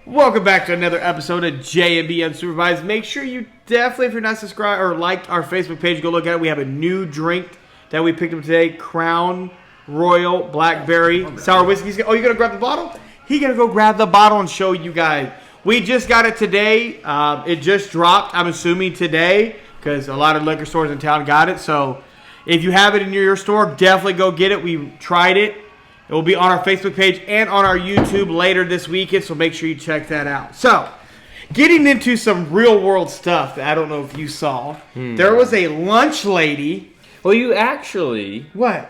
Welcome back to another episode of J&B Unsupervised. Make sure you definitely, if you're not subscribed or liked our Facebook page, go look at it. We have a new drink that we picked up today, Crown Royal Blackberry Sour Whiskey. Oh, you gonna grab the bottle? He gonna go grab the bottle and show you guys. We just got it today. It just dropped, I'm assuming today, because a lot of liquor stores in town got it. So if you have it in your store, definitely go get it. We tried it. It will be on our Facebook page and on our YouTube later this weekend, so make sure you check that out. So, getting into some real-world stuff that I don't know if you saw. There was a lunch lady. Well, you actually What?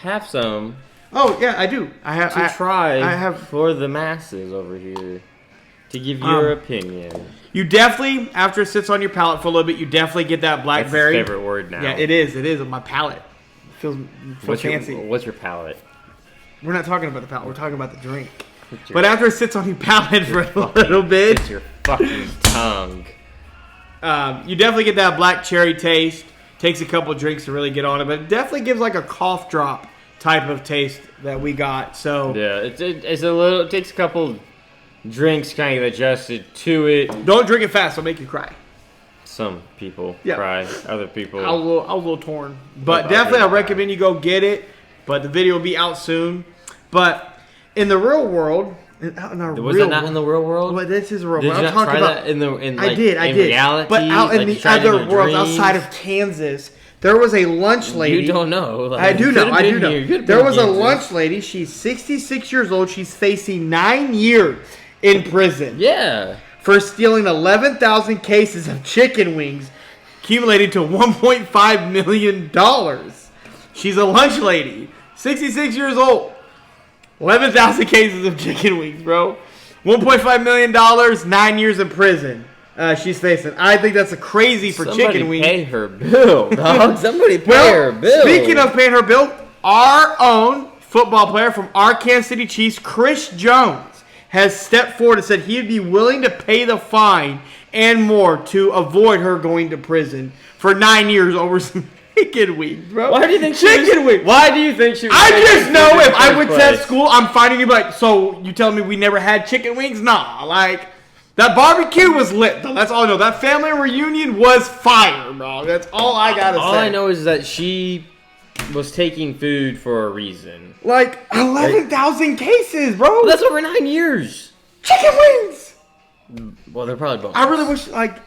have some Oh, yeah, I do. I have try I have. for the masses over here to give your opinion. You definitely, after it sits on your palate for a little bit, you definitely get that That's blackberry. his favorite word now. Yeah, it is. It is on my palate. It feels fancy. What's your palate? We're not talking about the palate. We're talking about the drink. But after it sits on your palate for a little bit, It's your fucking tongue. you definitely get that black cherry taste. Takes a couple of drinks to really get on it, but it definitely gives like a cough drop type of taste that we got. So Yeah, it's a little. It takes a couple drinks kind of adjusted to it. don't drink it fast; it'll make you cry. Some people Yeah. cry. Other people. I was a little torn, but About definitely I it. recommend you go get it. But the video will be out soon. But in the real world, Was that not in the real world? Well, this is a real Did world. you I'm not talking try about. that I did. reality? But out in Like you the tried it other in world, dreams? outside of Kansas, there was a lunch lady. You don't know. Like, I do you know. could've I been do know. here. You could've There been was a Kansas. lunch lady. She's 66 years old. She's facing 9 years in prison Yeah. for stealing 11,000 cases of chicken wings, accumulating to $1.5 million. She's a lunch lady. 66 years old. 11,000 cases of chicken wings, bro. $1.5 million, 9 years in prison. She's facing. I think that's a crazy for chicken wings. Somebody pay her bill, dog. Somebody pay her bill. Speaking of paying her bill, our own football player from our Kansas City Chiefs, Chris Jones, has stepped forward and said he'd be willing to pay the fine and more to avoid her going to prison for 9 years over some chicken wings, bro. Why do you think chicken wings? Why do you think she was I making just know food in if the I first went to that place? school, I'm finding you like, so you telling me we never had chicken wings? Nah, like, that barbecue was lit, though. That's all I know. That family reunion was fire, bro. That's all I gotta All say. I know is that she was taking food for a reason. Like, 11,000 cases, bro. Well, that's over 9 years. Chicken wings. Well, they're probably both. I really wish, like,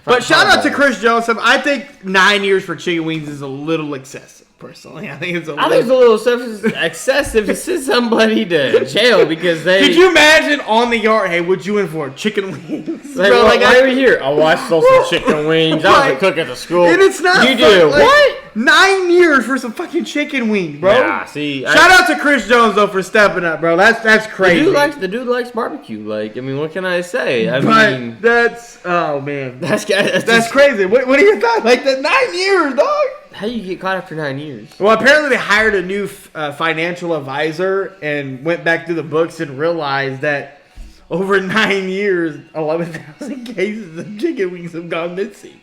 but shout out to Chris Jones. I think 9 years for chicken wings is a little excessive, personally. I think it's a I think little. it's a little excessive to send somebody to jail because they. Could you imagine on the yard, hey, what you in for? Chicken wings? Like, Bro, why are you here? Oh, I stole some chicken wings. I was a cook at the school. And it's not. You do like, what? 9 years for some fucking chicken wings, bro. Nah, see. Shout out to Chris Jones though for stepping up, bro. That's crazy. The dude likes barbecue. Like, I mean, what can I say? I But mean, that's man. that's That's crazy. What are your thoughts? Like that 9 years, dog. How do you get caught after 9 years? Well, apparently they hired a new financial advisor and went back through the books and realized that over 9 years, 11,000 cases of chicken wings have gone missing.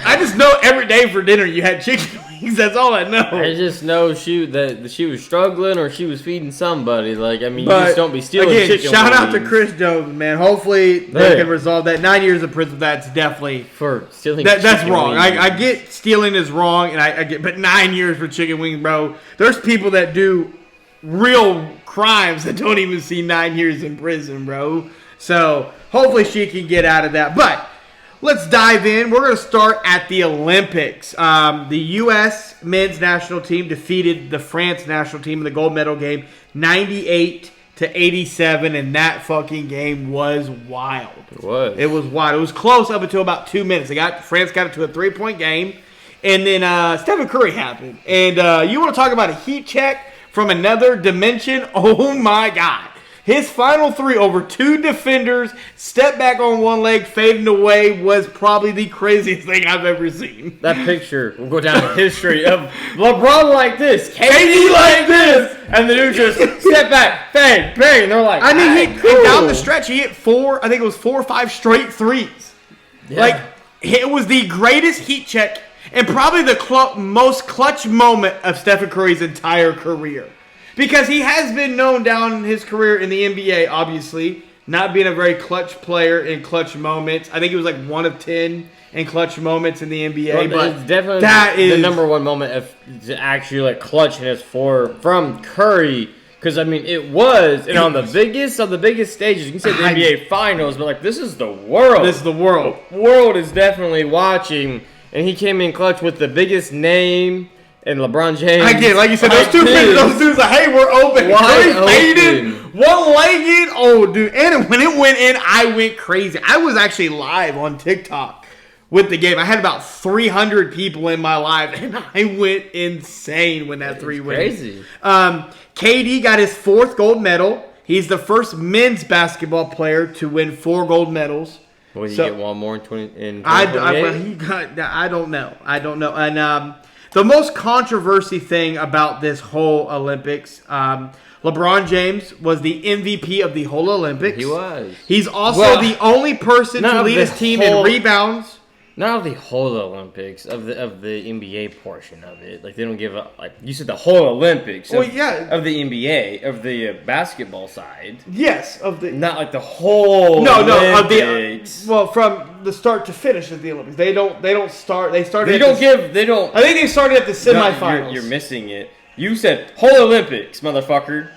I just know every day for dinner you had chicken wings. That's all I know. I just know that she was struggling or she was feeding somebody. Like, I mean, But, you just don't be stealing again, chicken shout wings. out to Chris Jones, man. Hopefully they Yeah. can resolve that. 9 years of prison, that's definitely For stealing that's chicken wrong. wings. I get stealing is wrong, and I get, but 9 years for chicken wings, bro. There's people that do real crimes that don't even see 9 years in prison, bro. So hopefully she can get out of that. But let's dive in. We're going to start at the Olympics. The U.S. men's national team defeated the France national team in the gold medal game 98-87, and that fucking game was wild. It was. It was wild. It was close up until about 2 minutes. France got it to a 3-point game, and then Stephen Curry happened. And you want to talk about a heat check from another dimension? Oh my God. His final three over two defenders, step back on one leg, fading away, was probably the craziest thing I've ever seen. That picture will go down in history of LeBron like this, KD like this, and the dude just step back, bang, bang. And they're like, I mean, "Alright, and down the stretch, he hit 4 or 5 straight threes. Yeah. Like, it was the greatest heat check and probably the most clutch moment of Stephen Curry's entire career. Because he has been known down in his career in the NBA, obviously, not being a very clutch player in clutch moments. I think he was like 1 of 10 in clutch moments in the NBA. Well, but it's definitely that the is number one moment of actually like clutching us from Curry. Because I mean, it was, and on the biggest stages, you can say the NBA Finals, but like this is the world. This is the world. The world is definitely watching, and he came in clutch with the biggest name. And LeBron James. I get, like you said, those dudes like, hey, we're open. Wide faded, one-legged. Oh, dude. And when it went in, I went crazy. I was actually live on TikTok with the game. I had about 300 people in my live, and I went insane when that three went. Crazy. KD got his 4th gold medal. He's the first men's basketball player to win 4 gold medals. Will he get one more in 2028? I don't know. And the most controversy thing about this whole Olympics, LeBron James was the MVP of the whole Olympics. He was. He's also the only person to lead his team in rebounds. Not of the whole Olympics, of the NBA portion of it. Like they don't give up. Like you said, the whole Olympics. Of the NBA, of the basketball side. Yes, of the not like the whole. Olympics. Well, from the start to finish of the Olympics, they don't start. They started. They don't. I think they started at the semifinals. No, you're missing it. You said whole Olympics, motherfucker.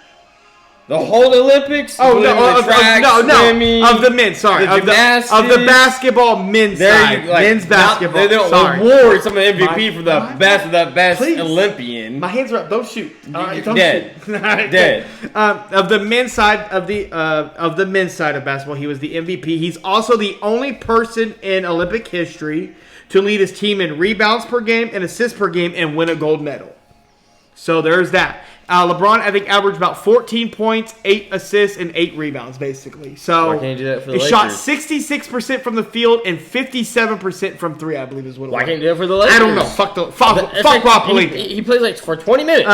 The whole Olympics? Oh, swimming, of the men, sorry. Of the basketball men's side. Men's basketball. They don't award some MVP for the best Please. Olympian. My hands are up. Don't shoot. Don't dead. shoot. Dead. Of the men's side of the men's side of basketball, he was the MVP. He's also the only person in Olympic history to lead his team in rebounds per game and assists per game and win a gold medal. So there's that. LeBron, I think, averaged about 14 points, 8 assists, and 8 rebounds, basically. So why can't you do that for the he Lakers? shot 66% from the field and 57% from 3, I believe is what it was. Why can't you do it for the Lakers? I don't know. Fuck Rob Pelinka. He plays like for 20 minutes.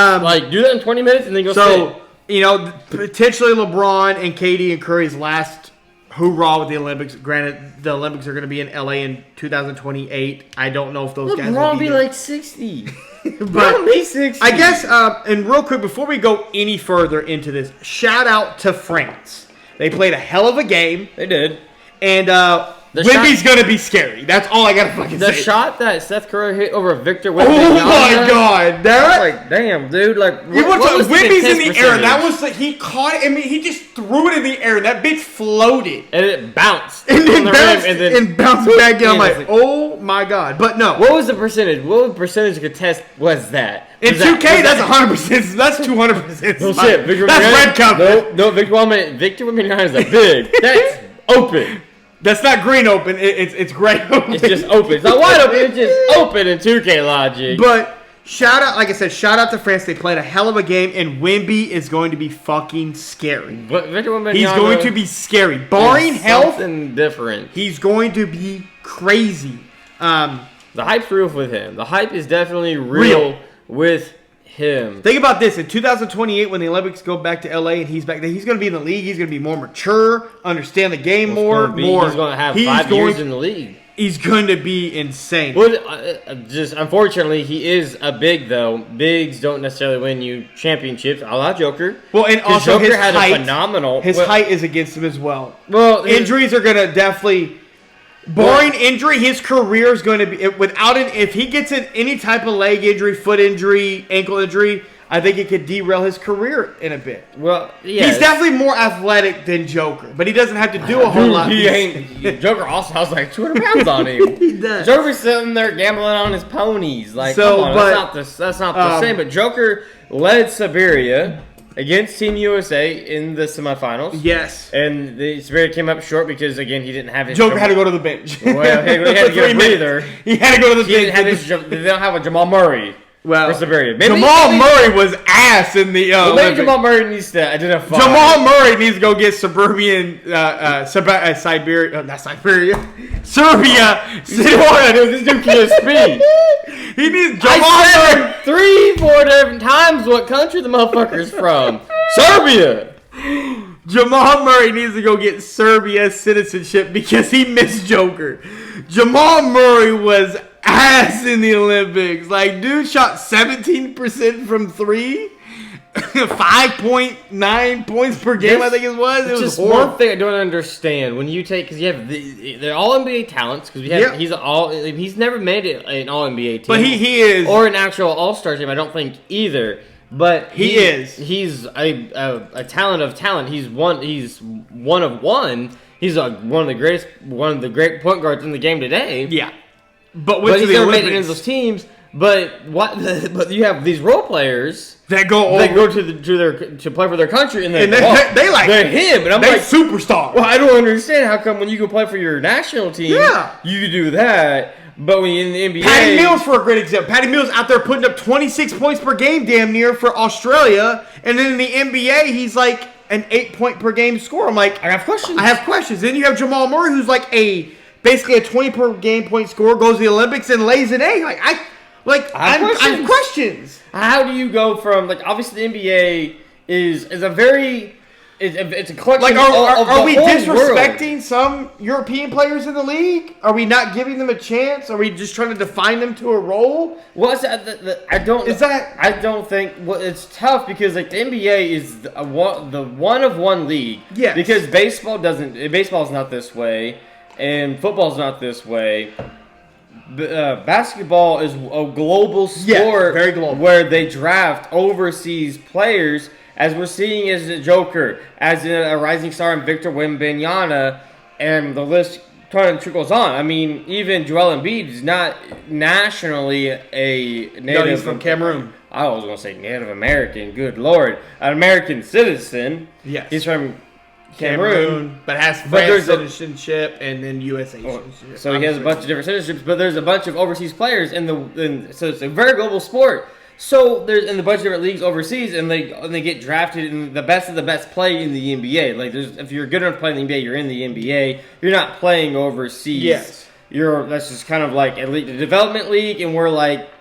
Do that in 20 minutes and then go sit. Potentially LeBron and KD and Curry's last hoorah with the Olympics. Granted, the Olympics are going to be in LA in 2028. I don't know if those guys will be like 60. But I guess, and real quick, before we go any further into this, shout out to France. They played a hell of a game. They did. And Wemby's going to be scary. That's all I got to fucking say. The shot that Seth Curry hit over Victor Wembanyama. Oh my God. That was like, damn, dude. Like, what was Wemby's in the air. That was like, he caught it. I mean, he just threw it in the air. That bitch floated. And it bounced. And then bounced back down. I'm like, oh my God. But no. What was the percentage? What percentage of contest was that? In 2K, that's 100%. That's 200%. No shit. That's red cup. No, Victor Wembanyama is a big. That's open. That's not green open. It's gray open. It's just open. It's not wide open. It's just open in 2K logic. But shout out, like I said, shout out to France. They played a hell of a game, and Wemby is going to be fucking scary. But he's going to be scary. Barring health, something different. He's going to be crazy. The hype's real with him. The hype is definitely real with him. Think about this. In 2028, when the Olympics go back to LA and he's back there, he's going to be in the league. He's going to be more mature, understand the game more. He's going to have 5 years in the league. He's going to be insane. Well, just unfortunately, he is a big, though. Bigs don't necessarily win you championships, a la Joker. Well, and also Joker his had height, a phenomenal. His height is against him as well. Well, injuries are going to definitely. Barring injury, his career is going to be if he gets in any type of leg injury, foot injury, ankle injury, I think it could derail his career in a bit. Well, yeah, he's definitely more athletic than Joker, but he doesn't have to do a whole lot. Joker also has like 200 pounds on him. He does. Joker's sitting there gambling on his ponies. Like, come on, that's not the same. But Joker led Siberia against Team USA in the semifinals. Yes. And the Siberia came up short because, again, he didn't have his... Joker had to go to the bench. Well, he had to get a breather. He had to go to the bench. They don't have a Jamal Murray for Siberia. Jamal Murray was ass in the maybe Jamal Murray needs to identify. Jamal Murray needs to go get Suburban... Siberia... not Siberia. Serbia. This dude can't speak. He needs Jamal Murray 3-4 different times what country the motherfucker's from. Serbia. Jamal Murray needs to go get Serbia citizenship because he missed Joker. Jamal Murray was ass in the Olympics. Like, dude shot 17% from 3 5.9 points per game, I think it was. It was just horrible. one thing I don't understand. When you take, because you have they're all NBA talents, because he's never made it an all NBA team. But he is. Or an actual all-star team, I don't think either. But he is. He's a talent of talent. He's one of one. He's one of the great point guards in the game today. Yeah. But he's never made it into those teams. But But you have these role players that go to play for their country, and they're him, and I'm like superstar. Well, I don't understand how come when you go play for your national team, you do that, but when you're in the NBA, Patty Mills for a great example. Patty Mills out there putting up 26 points per game, damn near for Australia, and then in the NBA he's like an 8-point per game scorer. I'm like, I have questions. Then you have Jamal Murray, who's like basically a 20 per game point scorer, goes to the Olympics and lays an egg. I have questions. How do you go from obviously the NBA is a very it's a collection are we disrespecting world. some European players in the league? Are we not giving them a chance? Are we just trying to define them to a role? Well, I don't think. Well, it's tough because the NBA is the one of one league. Yeah. Because baseball's not this way, and football's not this way. Basketball is a global sport, very global, where they draft overseas players, as we're seeing as a Joker, as a rising star in Victor Wembanyama, and the list kind of trickles on. I mean, even Joel Embiid is not nationally a native. No, he's from Cameroon. I was going to say Native American. Good Lord, an American citizen. Yes, he's from Cameroon, but has French citizenship and then USA citizenship. So he has a bunch of different citizenships, but there's a bunch of overseas players, so it's a very global sport. So there's in a bunch of different leagues overseas, and they get drafted, and the best of the best play in the NBA. If you're good enough to play in the NBA, you're in the NBA. You're not playing overseas. Yes. That's just kind of like the development league, and where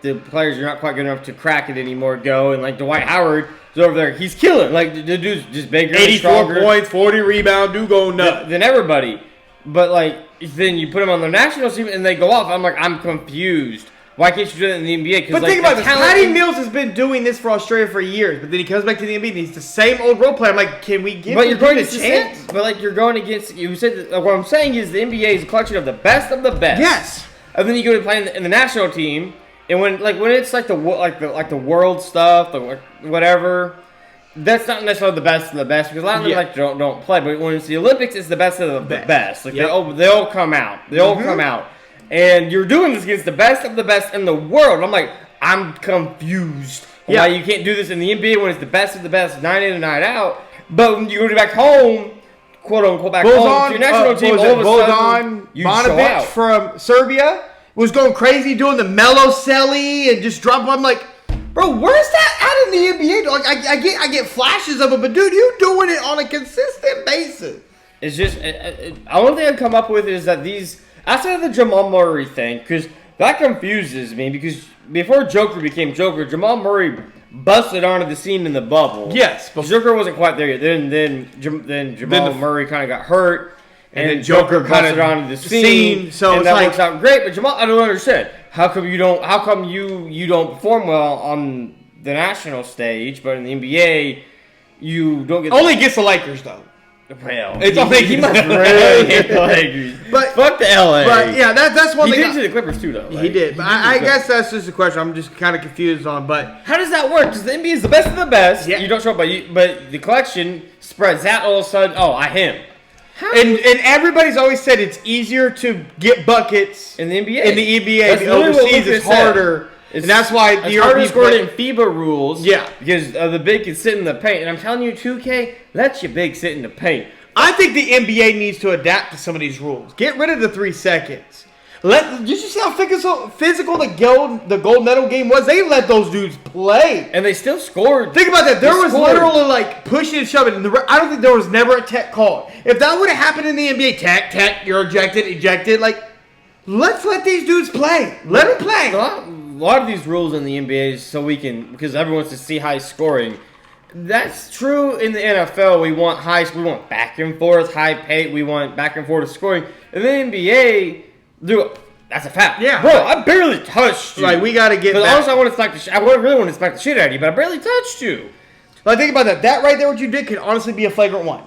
the players are not quite good enough to crack it anymore go, and Dwight Howard is over there, he's killing. The dude's just bigger, 84 points, 40 rebound, do go nuts than everybody. But then you put him on the national team and they go off. I'm confused. Why can't you do that in the NBA? But think about this. Patty Mills has been doing this for Australia for years, but then he comes back to the NBA and he's the same old role player. I'm like, can we give him a chance? But you're going against. You said what I'm saying is the NBA is a collection of the best of the best. Yes. And then you go to play in the national team, and when it's the world stuff, whatever. That's not necessarily the best of the best, because a lot of them don't play. But when it's the Olympics, it's the best of the best. They all come out. They all come out. And you're doing this against the best of the best in the world. I'm confused. Why you can't do this in the NBA when it's the best of the best, night in and night out. But when you go back home, quote unquote back home, to your national team, all of a sudden, you show out. From Serbia was going crazy doing the Meloselli and just dropping. I'm like, bro, where's that at in the NBA? I get flashes of it, but dude, you doing it on a consistent basis. It's just the only thing I come up with is that outside of the Jamal Murray thing, because that confuses me, because before Joker became Joker, Jamal Murray busted onto the scene in the bubble. Yes, but Joker wasn't quite there yet. Then Jamal Murray kind of got hurt, and then Joker busted onto the scene. So and that works out great. But Jamal, I don't understand. How come you don't perform well on the national stage, but in the NBA you don't get only against the Lakers though. Well, he must really hate the Lakers. But fuck the LA. But yeah, that's one thing. He did to the Clippers too, though. He did. But I guess that's just a question I'm just kind of confused on. But how does that work? Because the NBA is the best of the best. Yeah. You don't show up, but the collection spreads out all of a sudden. Oh, him. And everybody's always said it's easier to get buckets in the NBA. In the NBA, overseas it's harder. And that's why the European scored in FIBA rules. Yeah. Because the big can sit in the paint. And I'm telling you, 2K, let your big sit in the paint. I think the NBA needs to adapt to some of these rules. Get rid of the 3 seconds. Did you see how physical the gold medal game was? They let those dudes play. And they still scored. Think about that. There was literally pushing and shoving. I don't think there was never a tech call. If that would have happened in the NBA, tech, you're ejected. Let's let these dudes play. Let them play. A lot of these rules in the NBA is because everyone wants to see high scoring. That's true in the NFL. We want back and forth, high pace. We want back and forth scoring. In the NBA, dude, that's a fact. Yeah, bro, I barely touched you. We got to get back. Honestly, I really want to smack the shit out of you, but I barely touched you. Like, think about that. That right there, what you did, could honestly be a flagrant one.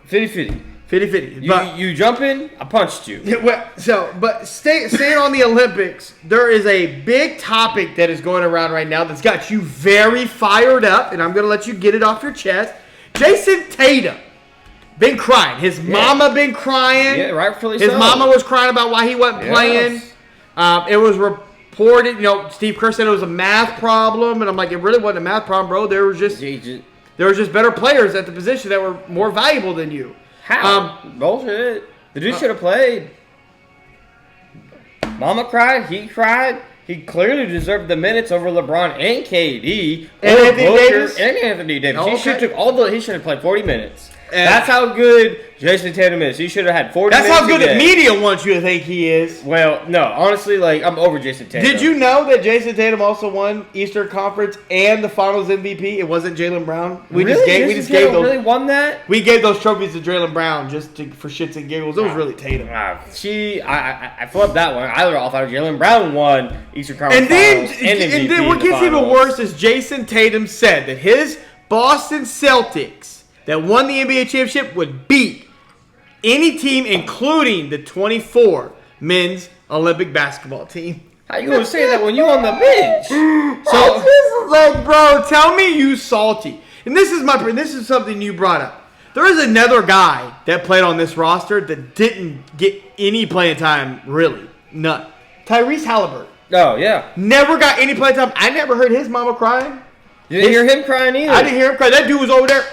50-50. 50-50. You jump in, I punched you. But staying on the Olympics, there is a big topic that is going around right now that's got you very fired up, and I'm going to let you get it off your chest. Jason Tatum been crying. His mama been crying. Yeah, rightfully so. His mama was crying about why he wasn't playing. It was reported, Steve Kerr said it was a math problem, and I'm like, it really wasn't a math problem, bro. There was just better players at the position that were more valuable than you. How? Bullshit. The dude should have played. Mama cried. He cried. He clearly deserved the minutes over LeBron and KD. And Anthony Davis. He should have took He should have played 40 minutes. That's how good Jason Tatum is. He should have had 40 minutes. That's how good the media wants you to think he is. Well, no. Honestly, I'm over Jason Tatum. Did you know that Jason Tatum also won Eastern Conference and the Finals MVP? It wasn't Jaylen Brown. We just gave those. Really won that? We gave those trophies to Jaylen Brown for shits and giggles. It was really Tatum. I flipped that one. I thought Jaylen Brown won Eastern Conference Finals and MVP. And then what gets even worse is Jason Tatum said that his Boston Celtics that won the NBA championship would beat any team, including the 24 men's Olympic basketball team. How you gonna say that when you on the bench? So, like, bro, tell me you salty. And this is something you brought up. There is another guy that played on this roster that didn't get any playing time, really, none. Tyrese Halliburton. Oh yeah, never got any playing time. I never heard his mama crying. You didn't hear him crying either. I didn't hear him cry. That dude was over there.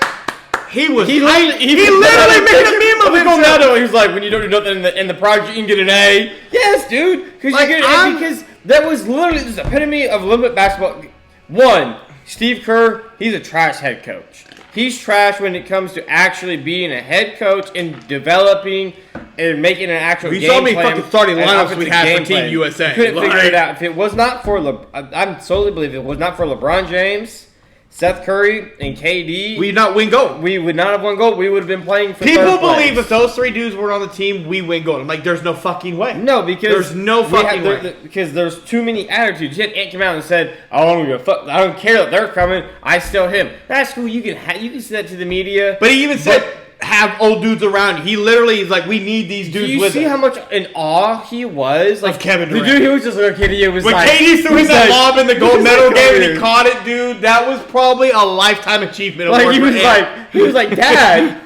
He literally making a meme of himself. He was like, when you don't do nothing in the project, you can get an A. Yes, dude. Because that was literally the epitome of Olympic basketball. One, Steve Kerr, he's a trash head coach. He's trash when it comes to actually being a head coach and developing and making an actual game plan. You saw me fucking starting lineups we had for Team USA. Couldn't figure it out. If it was not for I solely believe if it was not for LeBron James, Seth Curry, and KD, we would not win gold. We would not have won gold. We would have been playing for People third place. believe if those three dudes were on the team, we win gold. I'm like, there's no fucking way. No, because there's no fucking way. Because there's too many attitudes. You had Ant come out and said, I don't care that they're coming. I still him. That's cool. You can say that to the media. But he even said, have old dudes around you. He literally is like, we need these dudes with us. Do you see how much in awe he was? Like Kevin Durant. The dude, he was just like, KD was when like... When KD threw that lob in the gold medal game and he caught it, dude, that was probably a lifetime achievement. Like, he was like, Dad,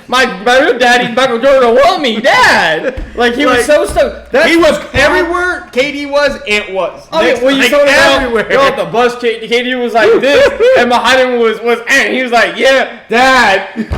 my real daddy, Michael Jordan, want me, Dad. Like, he was so stoked. He was everywhere KD was, Ant was. I mean, when you saw him everywhere. Off the bus, KD was like this, and behind him was Ant. He was like, yeah, Dad.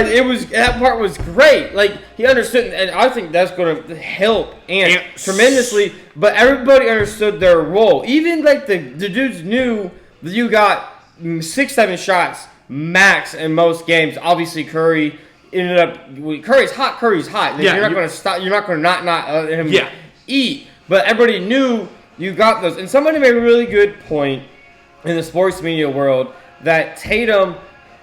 That part was great. Like, he understood, and I think that's going to help Ant tremendously. But everybody understood their role. Even like the dudes knew that you got 6-7 shots max in most games. Obviously, Curry ended up. Curry's hot. Yeah, you're not going to stop. You're not going to not let him eat. But everybody knew you got those. And somebody made a really good point in the sports media world that Tatum,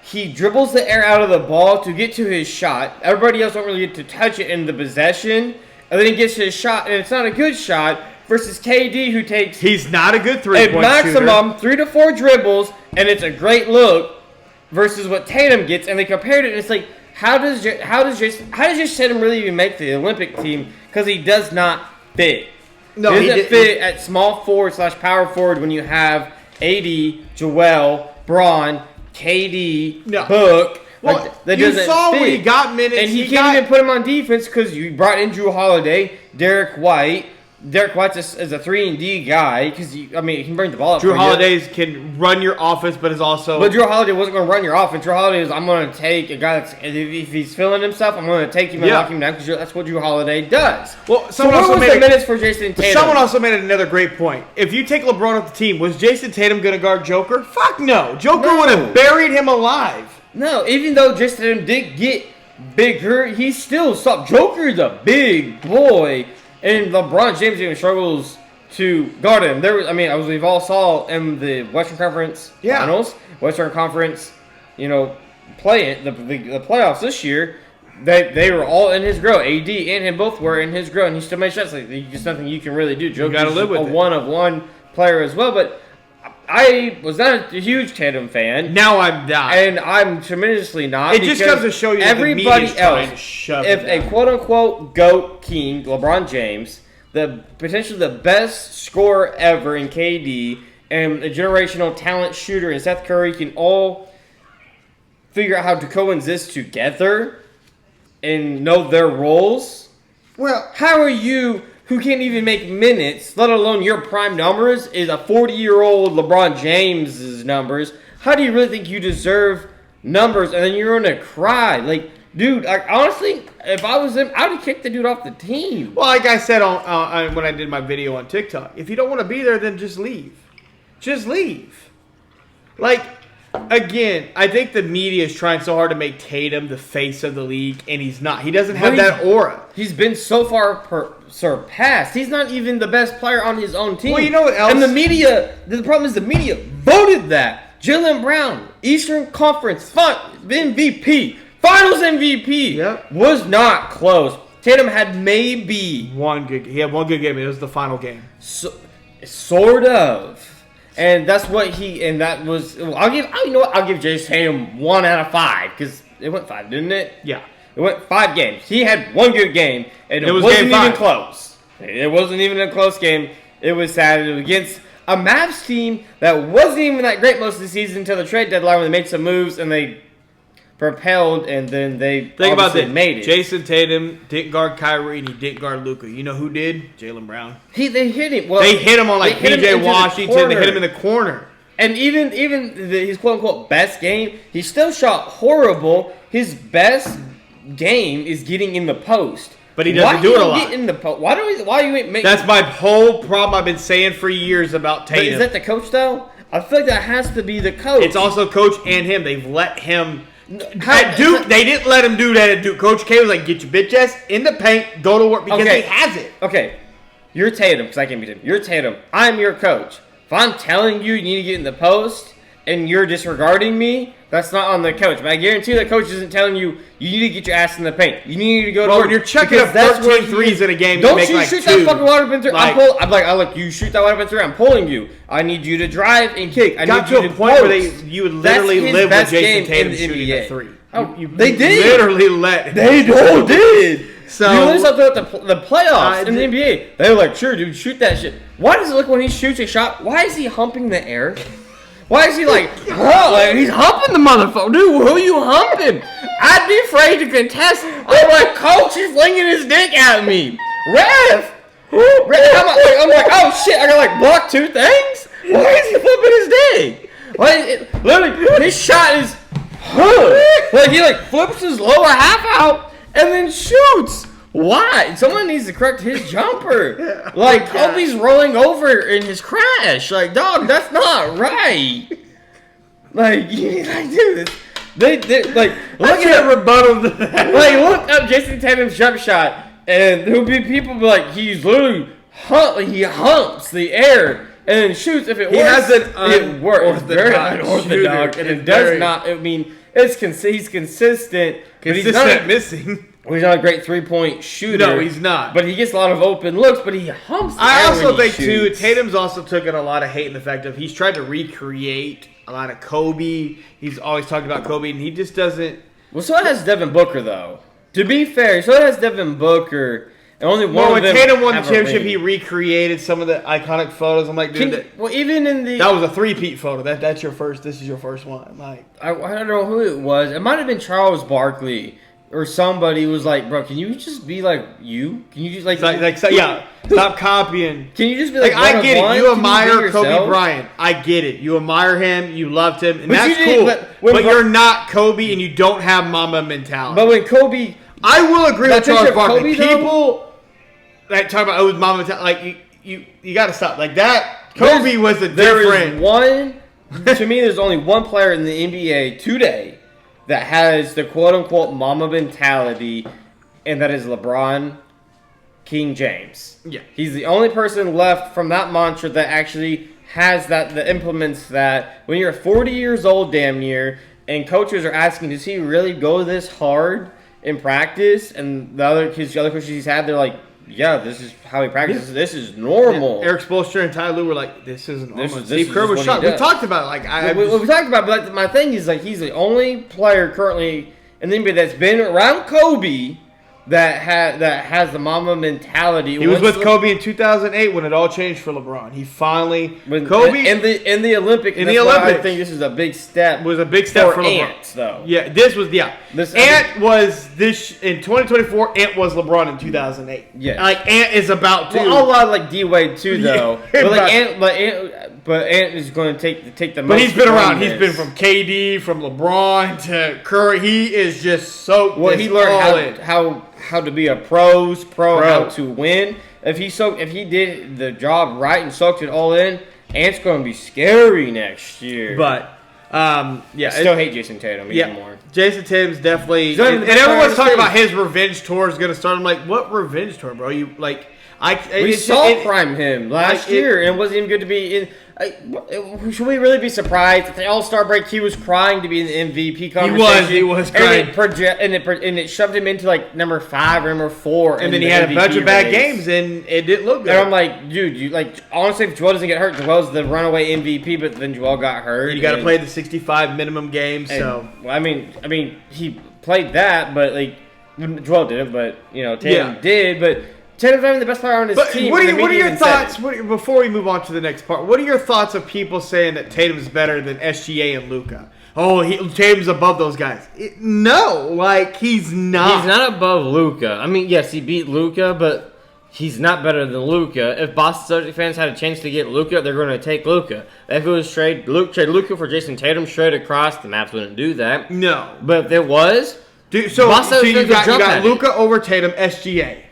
he dribbles the air out of the ball to get to his shot. Everybody else don't really get to touch it in the possession. And then he gets his shot, and it's not a good shot. Versus KD, who takes... He's not a good three-point shooter. Maximum 3 to 4 dribbles, and it's a great look. Versus what Tatum gets, and they compared it, and it's like, how does Jason Tatum really even make the Olympic team? Because he does not fit. No, he doesn't fit at small forward/power forward when you have AD, Joel, Braun, KD, Book. Well, you saw when he got minutes. And he can't even put him on defense because you brought in Drew Holiday, Derek White. Derek White is a 3-and-D guy because he can bring the ball up. Drew Holiday can run your offense, but is also. But Drew Holiday wasn't going to run your offense. Drew Holiday is I'm going to take a guy that's if he's feeling himself, I'm going to take him and lock him down because that's what Drew Holiday does. Well, someone also made minutes for Jason Tatum. Someone also made another great point. If you take LeBron off the team, was Jason Tatum going to guard Joker? Fuck no. Joker would have buried him alive. No, even though Jason Tatum did get bigger, he still stopped. Joker is a big boy. And LeBron James even struggles to guard him. We've all saw in the Western Conference Finals, Western Conference, play the playoffs this year. They were all in his grill. AD and him both were in his grill, and he still made shots. Like, there's nothing you can really do. Joker's a one-of-one player as well. But I was not a huge Tatum fan. Now I'm not. And I'm tremendously not. It just goes to show you that everybody the trying to else, shove if it a down. quote-unquote GOAT king, LeBron James, potentially the best scorer ever in KD, and a generational talent shooter in Seth Curry can all figure out how to coexist together and know their roles. Well, how are you, who can't even make minutes, let alone your prime numbers, is a 40-year-old LeBron James's numbers? How do you really think you deserve numbers, and then you're gonna cry? Like, dude, honestly, if I was him, I would have kicked the dude off the team. well, like I said when I did my video on TikTok, if you don't want to be there, then just leave. Just leave. Like, again, I think the media is trying so hard to make Tatum the face of the league, and he's not. He doesn't have that aura. He's been so far surpassed. He's not even the best player on his own team. Well, you know what else? And the media, the problem is the media voted that. Jaylen Brown, Eastern Conference MVP, Finals MVP, Yep. was not close. Tatum had maybe He had one good game. It was the final game. sort of. And that's what that was. I'll give Jason Tatum 1 out of 5 because it went 5, didn't it? Yeah. It went 5 games. He had one good game, and it was wasn't game even 5. close. It wasn't even a close game. It was sad. It was against a Mavs team that wasn't even that great most of the season until the trade deadline when they made some moves and they propelled, and then they Think about this. made it. Jason Tatum didn't guard Kyrie, and he didn't guard Luka. You know who did? Jaylen Brown. They hit him. Well, They hit him on like they hit him PJ into the Washington. They hit him in corner. the corner. And even his quote-unquote best game, he still shot horrible. His best game is getting in the post. But he doesn't do it a lot. Get in the post? Why you ain't making... That's my whole problem I've been saying for years about But Tatum. is that the coach, though? I feel like that has to be the coach. It's also coach and him. They've let him... How- At Duke, they didn't let him do that at Duke. Coach K was like, get your bitch ass in the paint, go to work, because Okay. he has it. Okay, you're Tatum, because I can't beat him. You're Tatum. I'm your coach. If I'm telling you need to get in the post and you're disregarding me, that's not on the coach. But I guarantee the coach isn't telling you you need to get your ass in the paint. You need to go to Well, work. when you're chucking because up that's 13 where he threes is. in a game, you Don't make you like shoot 2. that fucking wide open three. Like- I'm like, look, you shoot that wide open three. I'm pulling you. I need you to drive and kick. I Got need to you a to point where post. you would That's literally his live with best Jason game Tatum in the shooting NBA. a 3. Oh, You they did. literally let They all did. So- you literally saw throughout the playoffs in the I- NBA. They were like, sure, dude, shoot that shit. Why does it look when he shoots a shot? Why is he humping the air? Why is he like, like he's humping the motherfucker? Dude, who you humping? I'd be afraid to contest. I'm like, coach, he's flinging his dick at me. Ref! I'm like, oh shit, I gotta like block 2 things? Why is he flipping his dick? Literally, his shot is, like he like flips his lower half out and then shoots. Why? Someone needs to correct his jumper. Like Kobe's rolling over in his crash. Like, dog, that's not right. Like, dude, they like look at rebuttal to that. like look up Jason Tatum's jump shot, and there'll be people be like, he's literally he humps the air and then shoots. If it He works, has an it works. Very unorthodox unorthodox, shooter. and it It's does very- not. I mean, he's consistent, but he's Consistent not. missing. He's not a great 3-point shooter. No, he's not. But he gets a lot of open looks. But he humps. The I air also when he think, too, shoots. Tatum's also taken a lot of hate in the fact of he's tried to recreate a lot of Kobe. He's always talked about Kobe, and he just doesn't. Well, so has Devin Booker, though. To be fair, so has Devin Booker. And only one Well, of when them Tatum won the have a championship, ring. he recreated some of the iconic photos. I'm like, dude, Well, even in the... that was a three-peat photo. That's your first. This is your first one. Like, I don't know who it was. It might have been Charles Barkley or somebody was like, bro, can you just be like you? Can you just like... yeah, stop copying. Can you just be like I get one-of-one? it. You Can be admire Kobe yourself? Bryant. I get it. You admire him. You loved him, and But that's you didn't- cool. but when But Bro- you're not Kobe, and you don't have Mamba mentality. But when Kobe... I will agree That with Charles picture of Barkley. Kobe, though? People that talk about his Mamba mentality, like you got to stop. Like that, Kobe was a There different. is one... to me, there's only one player in the NBA today that has the quote-unquote mama mentality, and that is LeBron King James. Yeah. He's the only person left from that mantra that actually has that implements that. When you're 40 years old, damn near, and coaches are asking, does he really go this hard in practice? And the other coaches he's had, they're like, yeah, this is how he practices. Yeah. This is normal. Yeah. Eric Spoelstra and Ty Lue were like, this isn't normal. Steve Kerr was shocked. We talked about it. Like, we talked about it, but my thing is, like, he's the only player currently in the NBA that's been around Kobe that has the Mamba mentality. He was with Kobe in 2008 when it all changed for LeBron. He finally Kobe in the Olympics. I think this is a big step. Was a big step for LeBron. Ant, though. Yeah, this was Ant was this in 2024. Ant was LeBron in 2008. Yeah, like Ant is about to. Well, a lot like D-Wade too, though. Yeah, but Ant is going to take the. But he's been around. He's been from KD, from LeBron to Curry. He is just so. Well, he learned how to be a pro, how to win. If he did the job right and soaked it all in, Ant's going to be scary next year. But I still hate Jason Tatum even more. Jason Tatum's definitely, and everyone's talking about his revenge tour is going to start. I'm like, what revenge tour, bro? You like, we saw prime him last year, and it wasn't even good to be in. Should we really be surprised at the All-Star break? He was crying to be in the MVP conversation. He was crying, and it shoved him into like number 5 or number 4. And then he had a bunch of bad games, and it didn't look good. And I'm like, dude, you like honestly, if Joel doesn't get hurt, Joel's the runaway MVP. But then Joel got hurt. And you got to play the 65 minimum games. So I mean, he played that, but like Joel didn't. But Tatum did, but. Tatum's not the best player on his team. What are your thoughts? Before we move on to the next part, what are your thoughts of people saying that Tatum's better than SGA and Luka? Oh, Tatum's above those guys. No, like he's not. He's not above Luka. I mean, yes, he beat Luka, but he's not better than Luka. If Boston Celtics fans had a chance to get Luka, they're going to take Luka. If it was trade Luka for Jason Tatum straight across, the Maps wouldn't do that. No, but if it was, so you got Luka over Tatum, SGA.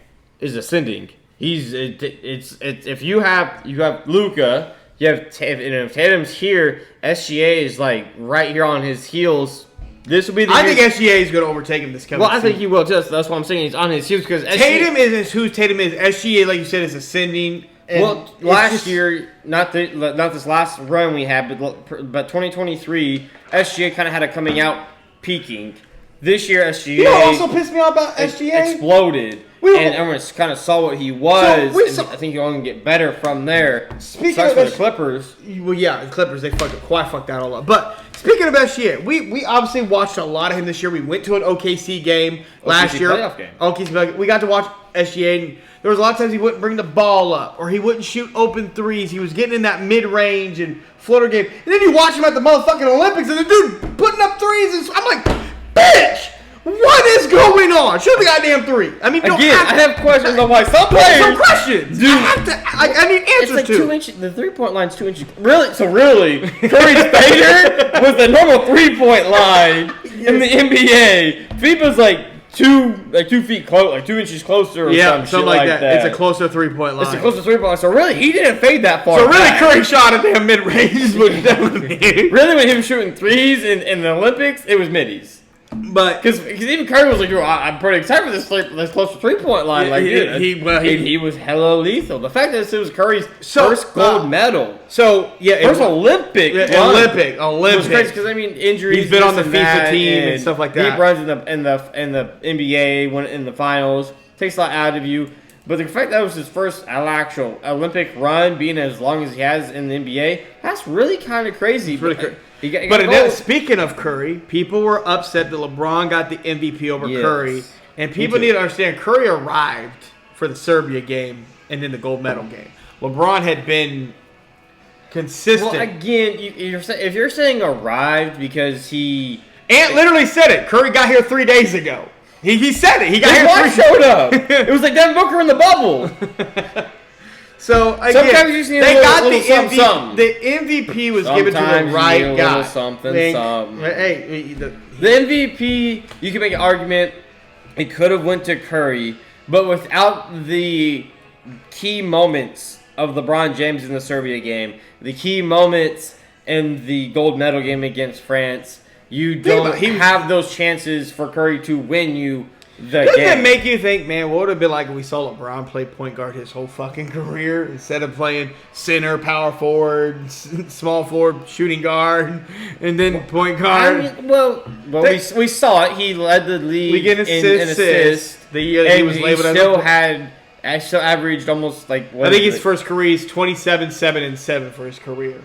Is ascending. If you have Luka, if Tatum's here, SGA is like right here on his heels. This will be the. I think SGA is going to overtake him this coming. Well, I think he will too. That's why I'm saying he's on his heels because Tatum is who Tatum is. SGA, like you said, is ascending. Well, last year, not this last run we had, but 2023, SGA kind of had a coming out peaking. This year, SGA. You know what also pissed me off about SGA? Exploded. And everyone kind of saw what he was. I think he'll only get better from there. Speaking of the Clippers. Well, yeah, the Clippers, they Kawhi fucked out a lot. But speaking of SGA, we obviously watched a lot of him this year. We went to an OKC game last year. Playoff game. OKC, we got to watch SGA. And there was a lot of times he wouldn't bring the ball up or he wouldn't shoot open threes. He was getting in that mid-range and floater game. And then you watch him at the motherfucking Olympics and the dude putting up threes. And I'm like, bitch! What is going on? Shoot the goddamn 3. I mean, I have questions on why some players. Some questions. Dude, I need answers it's like to. 2 inches. The 3-point line's 2 inches. Really? So really, Curry's fader was the normal 3-point line in the NBA. FIBA's like 2 feet close, like 2 inches closer, or something like that. It's a closer 3-point line. It's a closer 3-point line. So really, he didn't fade that far. So really, Curry shot at damn mid range, but really, when he was shooting threes in the Olympics, it was middies. But because even Curry was like, I'm pretty excited for this close to 3-point line. Like he was hella lethal. The fact that this was Curry's first gold medal. So first Olympic. Olympic. Was crazy because I mean injuries. He's been on the FIFA team and stuff like that. Deep runs in the NBA when in the finals takes a lot out of you. But the fact that was his first actual Olympic run, being as long as he has in the NBA, that's really kind of crazy. Speaking of Curry, people were upset that LeBron got the MVP over Curry. And people need to understand, Curry arrived for the Serbia game and then the gold medal game. LeBron had been consistent. Well, again, if you're saying arrived because he... Ant literally said it. Curry got here 3 days ago. He said it. He got here. Showed up. It was like Devin Booker in the bubble. So again, sometimes you just need they got the MVP. The MVP was given to the right guy. Something. Hey, the MVP, you can make an argument. It could have went to Curry, but without the key moments of LeBron James in the Serbia game, the key moments in the gold medal game against France. You don't have those chances for Curry to win you the game. Doesn't it make you think, man, what would it have been like if we saw LeBron play point guard his whole fucking career instead of playing center, power forward, small forward, shooting guard, and then point guard? We saw it. He led the league in assists. The year he was labeled as still had still averaged almost like. I think his first career is 27, 7, and 7 for his career.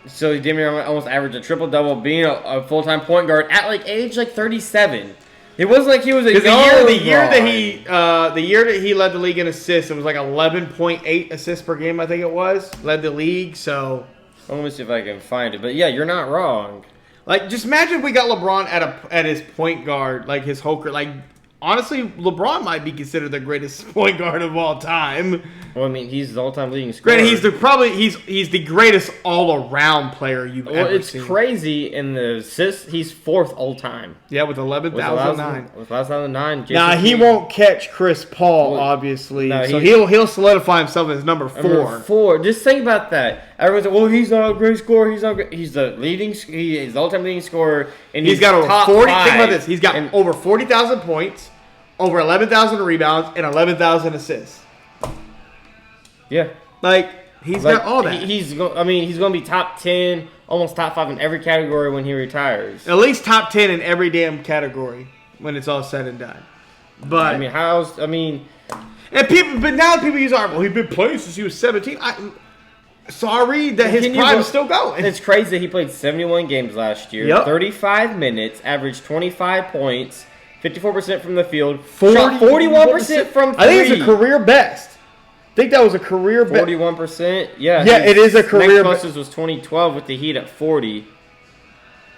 So he damn near almost averaged a triple double, being a full time point guard at like age like 37. It wasn't like he was a young the year that he led the league in assists, it was like 11.8 assists per game. I think it was led the league. So let me see if I can find it. But yeah, you're not wrong. Like, just imagine if we got LeBron at his point guard, like his whole career. Like, honestly, LeBron might be considered the greatest point guard of all time. Well, I mean, he's the all-time leading scorer. Granted, he's the greatest all-around player you've ever seen. It's crazy in the assists. He's 4th all-time. Yeah, with 11,009. With 11,009. Now he won't catch Chris Paul, obviously. No, so he'll solidify himself as number 4. Number 4. Just think about that. Everyone's like, "Well, he's not a great scorer. He's not. He's the all-time leading scorer, and he's got over 40. 5. Think about this. He's got over 40,000 points, over 11,000 rebounds, and 11,000 assists. Yeah, like he's got all that. He's going to be top 10, almost top 5 in every category when he retires. At least top 10 in every damn category when it's all said and done. But but now people use well, he's been playing since he was 17. Sorry that his prime is still going. It's crazy that he played 71 games last year, yep. 35 minutes, averaged 25 points, 54% from the field, shot 41% from 3. I think it's a career best. I think that was a career best. 41%? Yeah. Yeah, it is a career best. Next closest was 2012 with the Heat at 40.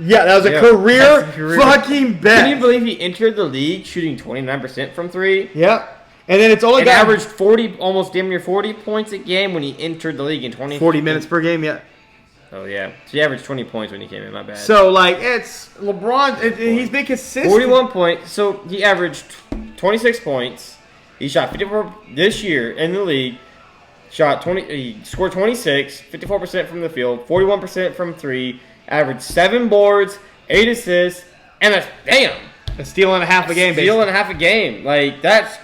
Yeah, that was a career fucking best. Can you believe he entered the league shooting 29% from 3? Yep. And then it's only averaged 40, almost damn near 40 points a game when he entered the league in 40 minutes per game, yeah. Oh, yeah. So he averaged 20 points when he came in, my bad. So, like, it's LeBron, he's been consistent. 41 points. So he averaged 26 points. He shot 54 this year in the league. He scored 26, 54% from the field, 41% from 3, averaged 7 boards, 8 assists, and a steal and a half a game, basically. Steal and a half a game. Like, that's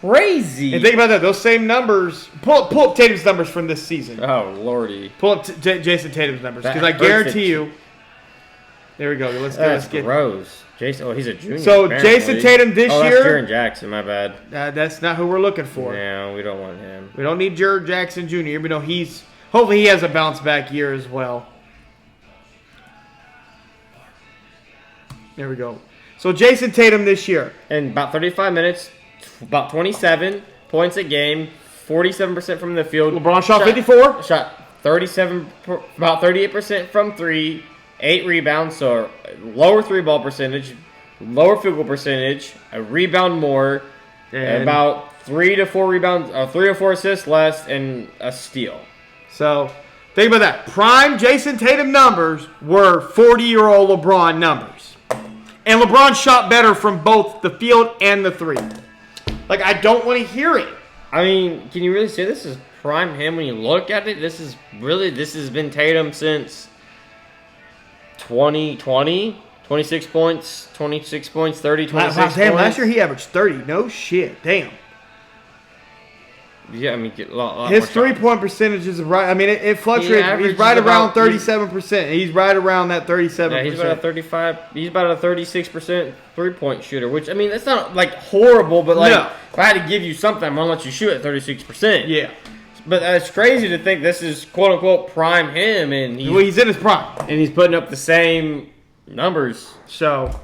crazy. And think about that. Those same numbers. Pull up Tatum's numbers from this season. Oh, lordy. Pull up Jason Tatum's numbers. Because I guarantee you. There we go. Let's get gross. Jason, he's a junior. So apparently. Jason Tatum this year. That's Jaren Jackson. My bad. That's not who we're looking for. No, we don't want him. We don't need Jaren Jackson Jr. But no, hopefully he has a bounce back year as well. There we go. So Jason Tatum this year, in about 35 minutes, about 27 points a game, 47% from the field. LeBron shot 54. Shot 37, about 38% from 3. 8 rebounds, so lower 3-ball percentage, lower field goal percentage, a rebound more, and about 3 to 4 rebounds, 3 or 4 assists less, and a steal. So think about that. Prime Jason Tatum numbers were 40-year-old LeBron numbers, and LeBron shot better from both the field and the 3. Like, I don't want to hear it. I mean, can you really say this is prime him when you look at it? This has been Tatum since 2020, 26 points, 30, 26 points. Damn, last year he averaged 30. No shit. Damn. Yeah, I mean, a lot his 3-point percentage is right. I mean, it fluctuates. He's right around 37%. He's right around that 37%. Yeah, he's about a 35. He's about a 36% 3-point shooter. Which, I mean, that's not like horrible, but like if I had to give you something, I'm gonna let you shoot at 36%. Yeah. But it's crazy to think this is quote unquote prime him, and he's in his prime, and he's putting up the same numbers. So,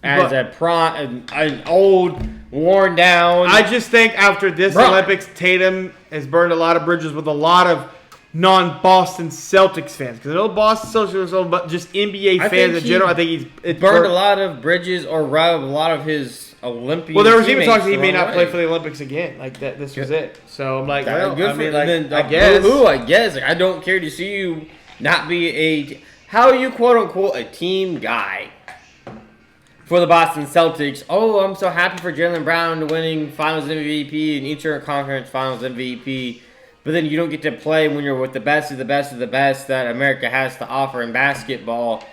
as an old, worn down. I just think after this Olympics, Tatum has burned a lot of bridges with a lot of non-Boston Celtics fans. Because I know Boston Celtics are but just NBA fans in general. I think he's burned a lot of bridges or robbed a lot of his Olympian. Well, there was even talk that he may not play for the Olympics again. Like that, this was it. So I'm like, well, good for then, I guess. I guess. Like, I don't care to see you not be how are you quote unquote a team guy for the Boston Celtics? Oh, I'm so happy for Jaylen Brown winning Finals MVP and Eastern Conference Finals MVP. But then you don't get to play when you're with the best of the best of the best that America has to offer in basketball.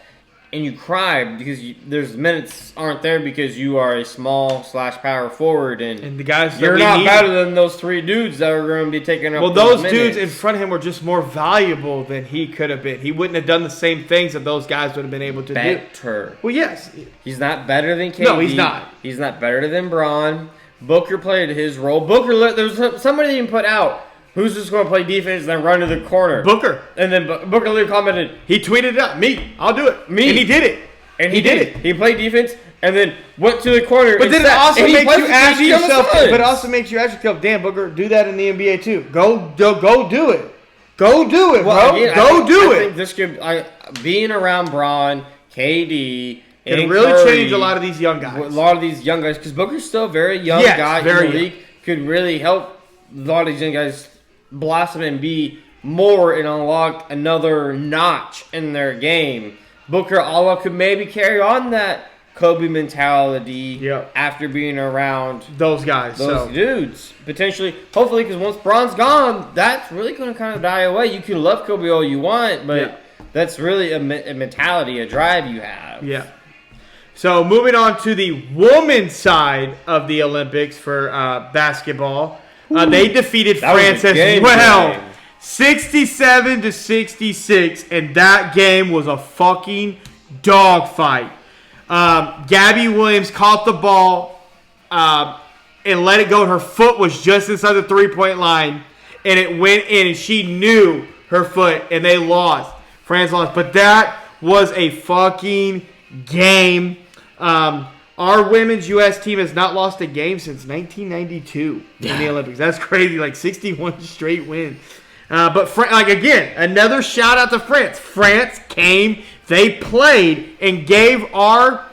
And you cry because there's minutes aren't there because you are a small / power forward. And the guys you're not better than those 3 dudes that are going to be taking up those dudes in front of him were just more valuable than he could have been. He wouldn't have done the same things that those guys would have been able to do. Better. Well, yes. He's not better than KD. No, he's not. He's not better than Braun. Booker played his role. There was somebody even put out who's just going to play defense and then run to the corner. Booker. And then Booker literally commented, He tweeted it out. Me. I'll do it. Me. And he did it. And he did it. He played defense and then went to the corner. But then it also makes you ask yourself. But it also makes you ask yourself, damn, Booker, do that in the NBA too. Go do it. Go do it, bro. Again, I think this could being around Braun, KD. It really Curry, changed a lot of these young guys. A lot of these young guys, because Booker's still a very young guy in the league. Could really help a lot of these young guys blossom and be more and unlock another notch in their game. Booker Allah could maybe carry on that Kobe mentality after being around those guys. Those dudes. Potentially, hopefully, because once Braun's gone, that's really going to kind of die away. You can love Kobe all you want, but that's really a mentality, a drive you have. Yeah. So moving on to the women's side of the Olympics for basketball, they defeated France as well, 67-66, and that game was a fucking dogfight. Gabby Williams caught the ball and let it go. Her foot was just inside the three-point line, and it went in, and she knew her foot, and they lost. France lost, but that was a fucking game. Our women's U.S. team has not lost a game since 1992 in the Olympics. That's crazy, like 61 straight wins. But again, another shout out to France. France came, they played, and gave our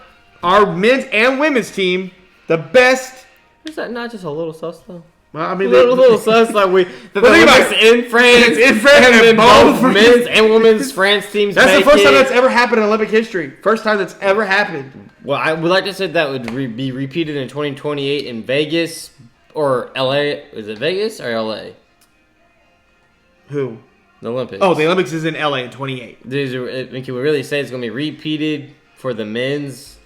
men's and women's team the best. Is that not just a little sus though? Well, I mean, a little sus like the Olympics in France, and both men's and women's France teams. That's the first time that's ever happened in Olympic history. First time that's ever happened. Well, I would like to say that would be repeated in 2028 in Vegas or LA. Is it Vegas or LA? Who? The Olympics. Oh, the Olympics is in LA in 28. Can we really say it's going to be repeated for the men's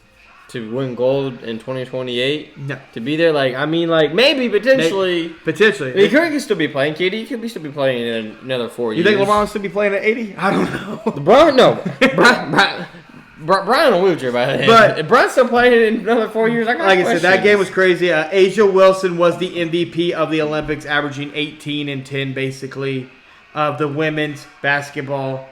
to win gold in 2028? No. To be there, maybe, potentially. Potentially. I mean, Curry could still be playing. KD could still be playing in another 4 years. You think LeBron will still be playing at 80? I don't know. LeBron? No. Brian in a wheelchair by then. But if Brian's still playing in another 4 years, like I said, that game was crazy. Asia Wilson was the MVP of the Olympics, averaging 18 and 10, basically, of the women's basketball.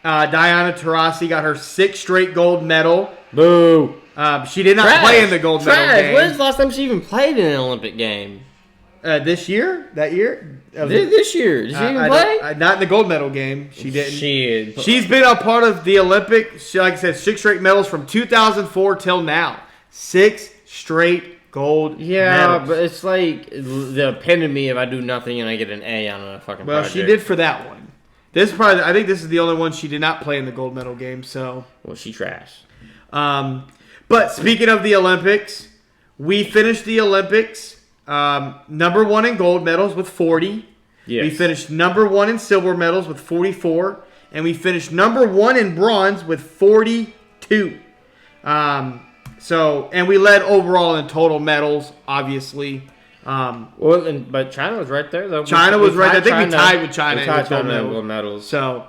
Diana Taurasi got her 6th straight gold medal. Boo. She did not play in the gold medal game. When's the last time she even played in an Olympic game? This year? That year? This year. Did she even play? Not in the gold medal game. She didn't. Shit. She's been a part of the Olympics. Like I said, 6 straight medals from 2004 till now. 6 straight gold medals. Yeah, but it's like the epitome of I do nothing and I get an A on a fucking project. She did for that one. I think this is the only one she did not play in the gold medal game. So. Well, she trash. But speaking of the Olympics, we finished the Olympics number 1 in gold medals with 40. Yes. We finished number 1 in silver medals with 44. And we finished number 1 in bronze with 42. And we led overall in total medals, obviously. But China was right there, though. China was right there. I think we tied with China in gold medals. So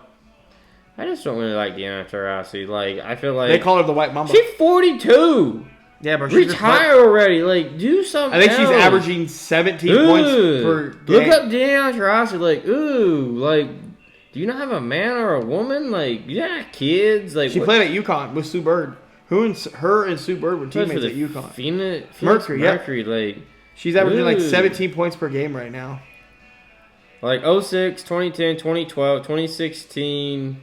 I just don't really like Diana Taurasi. I feel like they call her the White Mamba. She's 42. Yeah, but retire already. Do something. I think she's averaging 17 points per game. Look up Diana Taurasi. Do you not have a man or a woman? Kids. She played at UConn with Sue Bird. Her and Sue Bird were teammates at UConn. Phoenix Mercury. She's averaging 17 points per game right now. 06, 2010, 2012, 2016.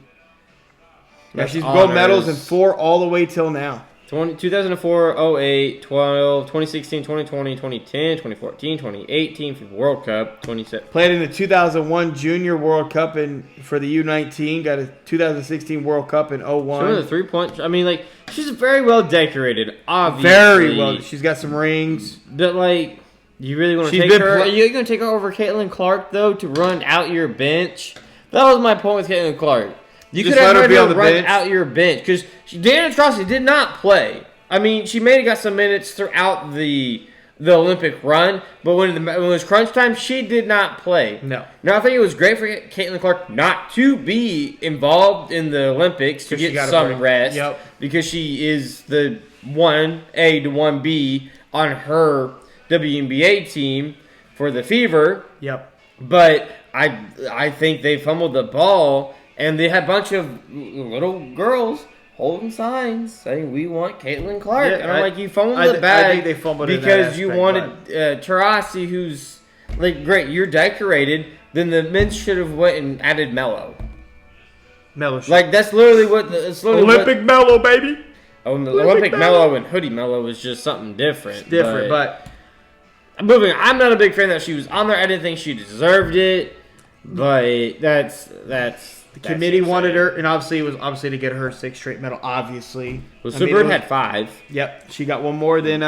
Yeah, she's gold medals in 4 all the way till now. 2004, 08, 12, 2016, 2020, 2010, 2014, 2018 for the World Cup. Played in the 2001 Junior World Cup for the U19. Got a 2016 World Cup in 01. Some of the 3-point. I mean, she's very well decorated, obviously. Very well. She's got some rings. But, you really want to take her? Are you going to take her over Caitlin Clark, though, to run out your bench? That was my point with Caitlin Clark. You could have her run out your bench because Diana Taurasi did not play. I mean, she may have got some minutes throughout the Olympic run, but when it was crunch time, she did not play. No. Now, I think it was great for Caitlin Clark not to be involved in the Olympics to get some rest because she is the 1A to 1B on her WNBA team for the Fever. Yep. But I think they fumbled the ball, and they had a bunch of little girls holding signs saying, "We want Caitlin Clark." Yeah, and I'm like, you fumbled the bag. I think they fumbled because you wanted Taurasi, who's like, great, you're decorated. Then the men should have went and added Mello. Like, that's literally what Olympic Mello, baby. Oh, the Olympic Mello and Hoodie Mello is just something different. It's different, but moving on. I'm not a big fan that she was on there. I didn't think she deserved it, but that's the committee wanted her, and obviously it was to get her 6th straight medal. Obviously, well, Sue Bird had 5. Yep, she got one more than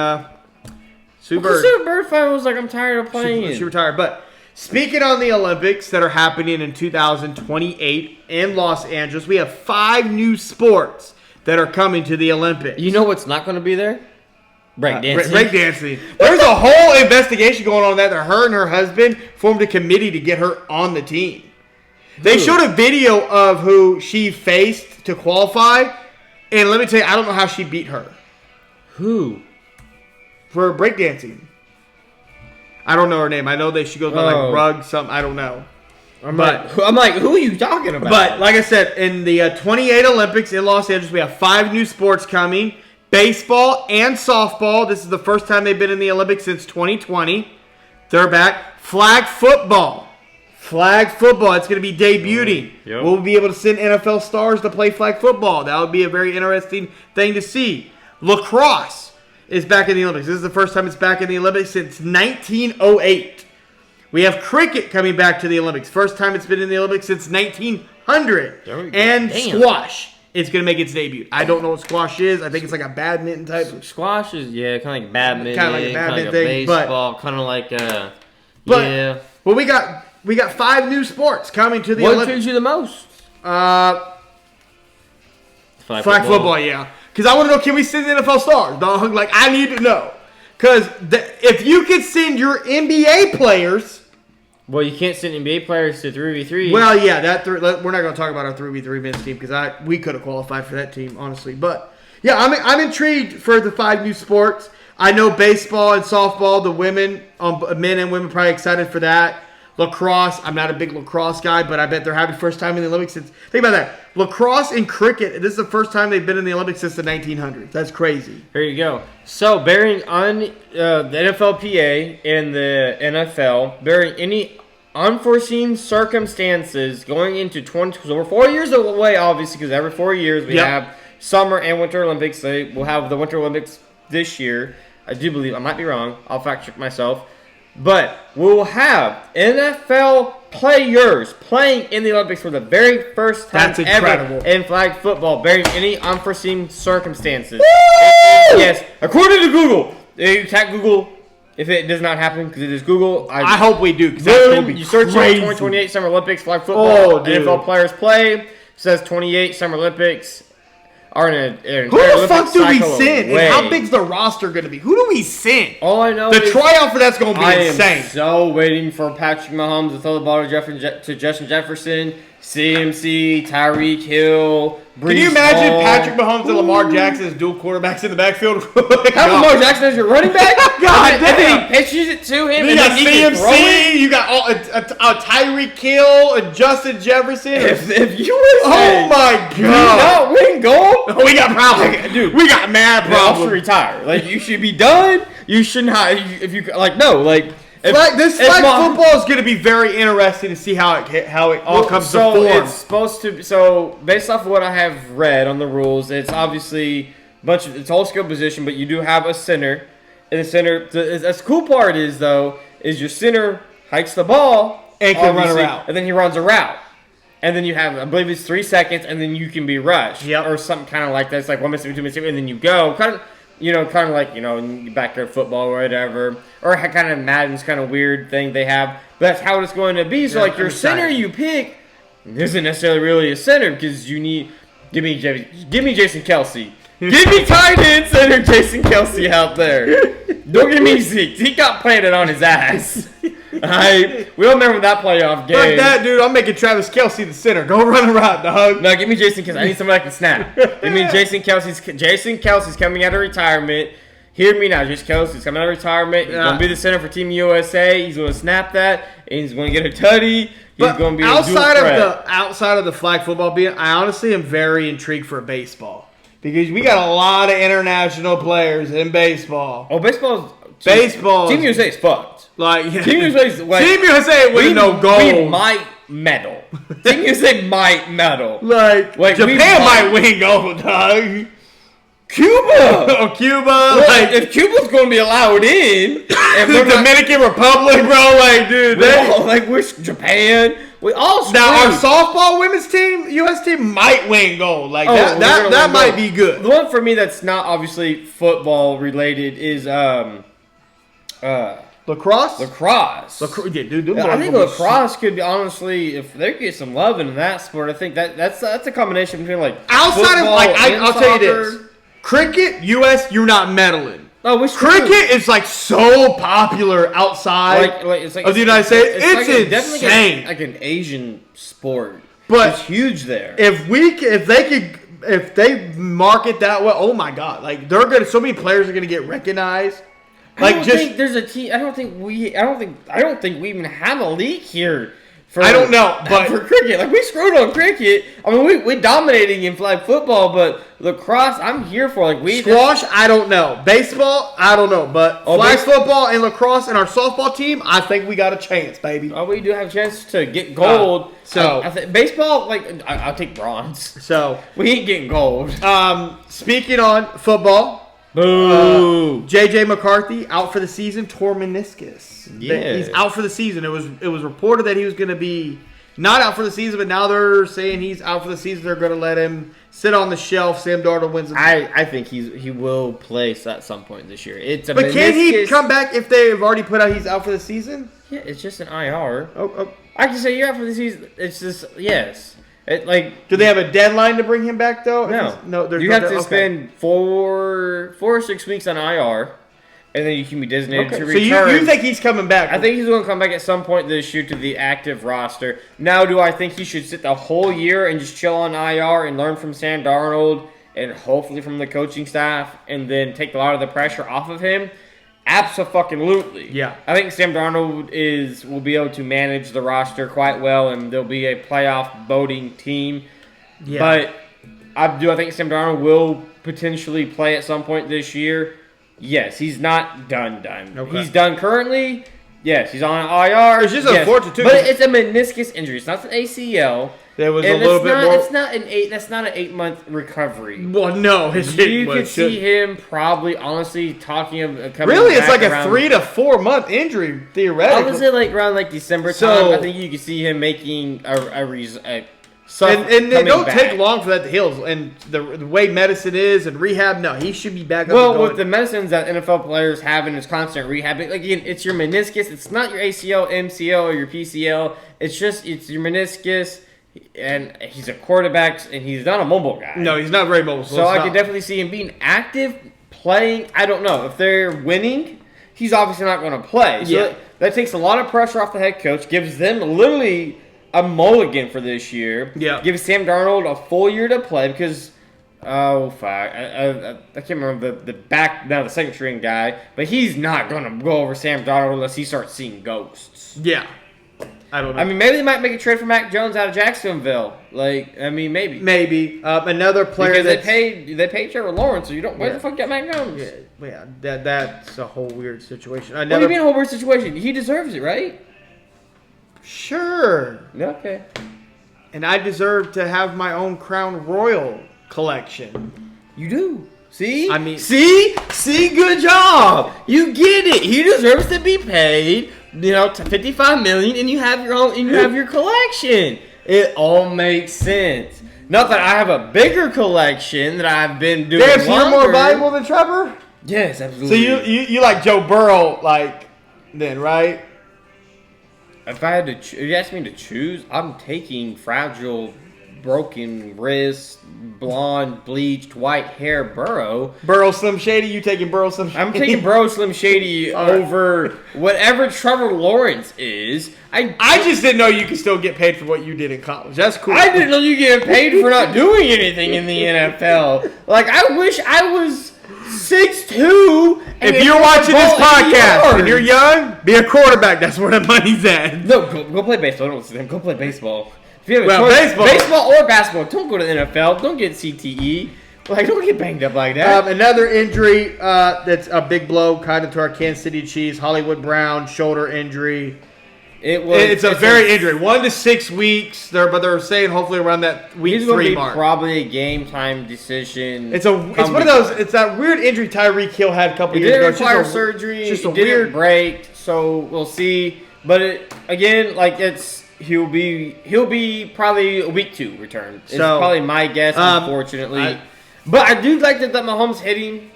Sue Bird. Bird. Sue Bird finally was like, I'm tired of playing. She retired, but. Speaking on the Olympics that are happening in 2028 in Los Angeles, we have 5 new sports that are coming to the Olympics. You know what's not going to be there? Breakdancing. Breakdancing. There's a whole investigation going on that her and her husband formed a committee to get her on the team. They showed a video of who she faced to qualify, and let me tell you, I don't know how she beat her. Who? For breakdancing. I don't know her name. I know that she goes by like Rug something. I don't know. I'm like, who are you talking about? But like I said, in the 28 Olympics in Los Angeles, we have 5 new sports coming: baseball and softball. This is the first time they've been in the Olympics since 2020. They're back. Flag football. Flag football. It's going to be debuting. Yep. We'll be able to send NFL stars to play flag football. That would be a very interesting thing to see. Lacrosse is back in the Olympics. This is the first time it's back in the Olympics since 1908. We have cricket coming back to the Olympics. First time it's been in the Olympics since 1900. And squash is going to make its debut. I don't know what squash is. I think it's like a badminton type. Squash is, kind of like badminton. Kind of like a badminton thing. Baseball, kind of like, Well, we got 5 new sports coming to the Olympics. What intrigues you the most? Flag football, yeah. Because I want to know, can we send NFL stars, dog? Like, I need to know. Because if you could send your NBA players... Well, you can't send NBA players to 3v3. Well, yeah, we're not going to talk about our 3v3 men's team because we could have qualified for that team, honestly. But, yeah, I'm intrigued for the 5 new sports. I know baseball and softball, the women, men and women, probably excited for that. Lacrosse, I'm not a big lacrosse guy, but I bet they're happy first time in the Olympics since... Think about that. Lacrosse and cricket, this is the first time they've been in the Olympics since the 1900s. That's crazy. There you go. So, bearing on the NFLPA and the NFL, bearing any unforeseen circumstances going into 20... So, we're 4 years away, obviously, because every 4 years we have Summer and Winter Olympics. We'll have the Winter Olympics this year. I do believe. I might be wrong. I'll fact check myself. But we'll have NFL players playing in the Olympics for the very first time ever in flag football, bearing any unforeseen circumstances. Yes, according to Google. You tag Google if it does not happen, because it is Google. I hope we do, because that's going to be You search crazy. 2028 Summer Olympics flag football. NFL players play. It says 28 Summer Olympics. Who the fuck do we send? And how big's the roster going to be? Who do we send? All I know is the tryout for that's going to be insane. I am so waiting for Patrick Mahomes to throw the ball to Justin Jefferson, CMC, Tyreek Hill, Brees Can you imagine Hall. Patrick Mahomes and Lamar Jackson as dual quarterbacks in the backfield? Have Lamar Jackson as your running back? God and then he pitches it to him. You got CMC, you got Tyreek Hill and Justin Jefferson. If you were oh my God. We didn't go. We got problems. Dude, we got mad problems. You should retire. Like, you should be done. You should not. If you, like, no, like. This flag football is going to be very interesting to see how it all comes to form. It's supposed to. So based off of what I have read on the rules, it's obviously it's all skill position, but you do have a center. And the center, the cool part is your center hikes the ball and can run a route, and then he runs a route, and then you have, I believe it's 3 seconds, and then you can be rushed, or something kind of like that. It's like 1 minute, 2 minutes, and then you go kind of like, in backyard football or whatever. Or kind of Madden's kind of weird thing they have. But that's how it's going to be. So, your center you pick isn't necessarily really a center because you need... Give me Jason Kelsey. Give me tight end center Jason Kelsey out there. Don't give me Zeke. Zeke got planted on his ass. We all remember that playoff game. Fuck that, dude. I'm making Travis Kelsey the center. Go run around, dog. No, give me Jason Kelsey. I need somebody that can snap. Give me Jason Kelsey's coming out of retirement. Hear me now, just Kelsey. He's coming out of retirement. He's going to be the center for Team USA. He's going to snap that, and he's going to get a tutty. He's going to be outside of the flag football being, I honestly am very intrigued for baseball because we got a lot of international players in baseball. Oh, baseball. Team USA is fucked. Team USA with no gold. We might medal. Team USA might medal. Japan might win gold, dog. Cuba! Cuba! Well, if Cuba's going to be allowed in, and the Dominican Republic, bro, dude, we're Japan. We all screwed. Now our softball women's team, U.S. team, might win gold. That might be good. The one for me that's not obviously football related is lacrosse. Yeah, dude. I think lacrosse could be, honestly, if they get some love in that sport, I think that's a combination between outside of I'll soccer. tell you this. Cricket, U.S., you're not meddling. Oh, cricket is so popular outside of the United States. It's insane. Like an Asian sport, but it's huge there. If they market that way, oh my god! They're gonna. So many players are gonna get recognized. I don't think there's a team. I don't think we even have a league here. I don't know, but for cricket, we screwed on cricket. I mean, we dominating in flag football, but lacrosse, I'm here for. Squash, I don't know. Baseball, I don't know, but flag football and lacrosse and our softball team, I think we got a chance, baby. Oh, we do have a chance to get gold. I think baseball, I'll take bronze. So we ain't getting gold. Speaking on football. Boo! J.J. McCarthy out for the season, tore meniscus. Yeah. He's out for the season. It was reported that he was going to be not out for the season, but now they're saying he's out for the season. They're going to let him sit on the shelf. Sam Darnold wins. I think he will play at some point this year. But can he come back if they have already put out he's out for the season? Yeah, it's just an IR. Oh. I can say you're out for the season. It's just yes. Do they have a deadline to bring him back though? No. You have to spend 4 or 6 weeks on IR, and then you can be designated to return. So you think he's coming back? I think he's going to come back at some point this year to the active roster. Now, do I think he should sit the whole year and just chill on IR and learn from Sam Darnold and hopefully from the coaching staff, and then take a lot of the pressure off of him? Absolutely. Yeah. I think Sam Darnold will be able to manage the roster quite well, and there'll be a playoff voting team. Yeah. But I think Sam Darnold will potentially play at some point this year. Yes, he's not done. Okay. He's done currently. Yes, he's on IR. It's just unfortunate too. But it's a meniscus injury. It's not an ACL. There was a little bit more. It's not that's not an 8-month recovery. Well, no, you could see him probably honestly talking of coming. Really, it's like a 3 to 4 month injury theoretically. I would say around December time. I think you could see him making a and they don't take long for that to heal. And the way medicine is and rehab, no, he should be back up. Well, with the medicines that NFL players have in his constant rehab, again, it's your meniscus. It's not your ACL, MCL, or your PCL. It's your meniscus. And he's a quarterback, and he's not a mobile guy. No, he's not very mobile. So I could definitely see him being active, playing. I don't know. If they're winning, he's obviously not going to play. So that takes a lot of pressure off the head coach, gives them literally a mulligan for this year. Yeah. Gives Sam Darnold a full year to play because, I can't remember the second string guy, but he's not going to go over Sam Darnold unless he starts seeing ghosts. Yeah. I don't know. I mean, maybe they might make a trade for Mac Jones out of Jacksonville. Maybe. Maybe. Another player because they paid Trevor Lawrence, so you don't. Where the fuck got Mac Jones? Yeah. That's a whole weird situation. What do you mean a whole weird situation? He deserves it, right? Sure. Okay. And I deserve to have my own Crown Royal collection. You do. See? See? Good job. You get it. He deserves to be paid. To $55 million, and you have your own, and you have your collection. It all makes sense. Not that I have a bigger collection that I've been doing. Damn, so you're more valuable than Trevor? Yes, absolutely. So you like Joe Burrow, then, right? If I had to, if you asked me to choose, I'm taking fragile, broken wrist, blonde, bleached, white hair Burrow. Burrow Slim Shady? You taking Burrow Slim Shady? I'm taking Burrow Slim Shady over whatever Trevor Lawrence is. I just didn't know you could still get paid for what you did in college. That's cool. I didn't know you get paid for not doing anything in the NFL. I wish I was 6'2". If you're watching this podcast and you're young, be a quarterback. That's where the money's at. No, go play baseball. Don't listen to him. Go play baseball. If you have a choice, baseball or basketball. Don't go to the NFL. Don't get CTE. Like, don't get banged up like that. Another injury that's a big blow kind of to our Kansas City Chiefs. Hollywood Brown, shoulder injury. It's a very injury. 1 to 6 weeks. They're saying hopefully around that week 3 mark. Probably a game time decision. It's one of those. It's that weird injury Tyreek Hill had a couple years ago. It didn't require surgery. It didn't break. So we'll see. But he'll be probably a week 2 return. It's probably my guess. Unfortunately. But I do like that Mahomes hitting.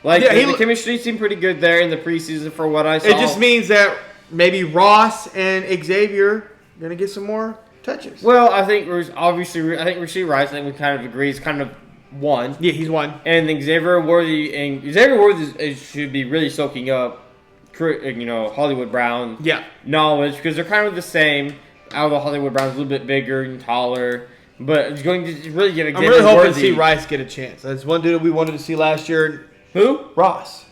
Like, the chemistry seemed pretty good there in the preseason for what I saw. It just means that maybe Ross and Xavier are going to get some more touches. Well, I think Rasheed Rice, I think we kind of agree, is kind of one. Yeah, he's one. And Xavier Worthy should be really soaking up, Hollywood Brown knowledge, because they're kind of the same. Although Hollywood Brown's a little bit bigger and taller. But it's going to really get I'm really hoping to see Rice get a chance. That's one dude that we wanted to see last year. Who? Ross.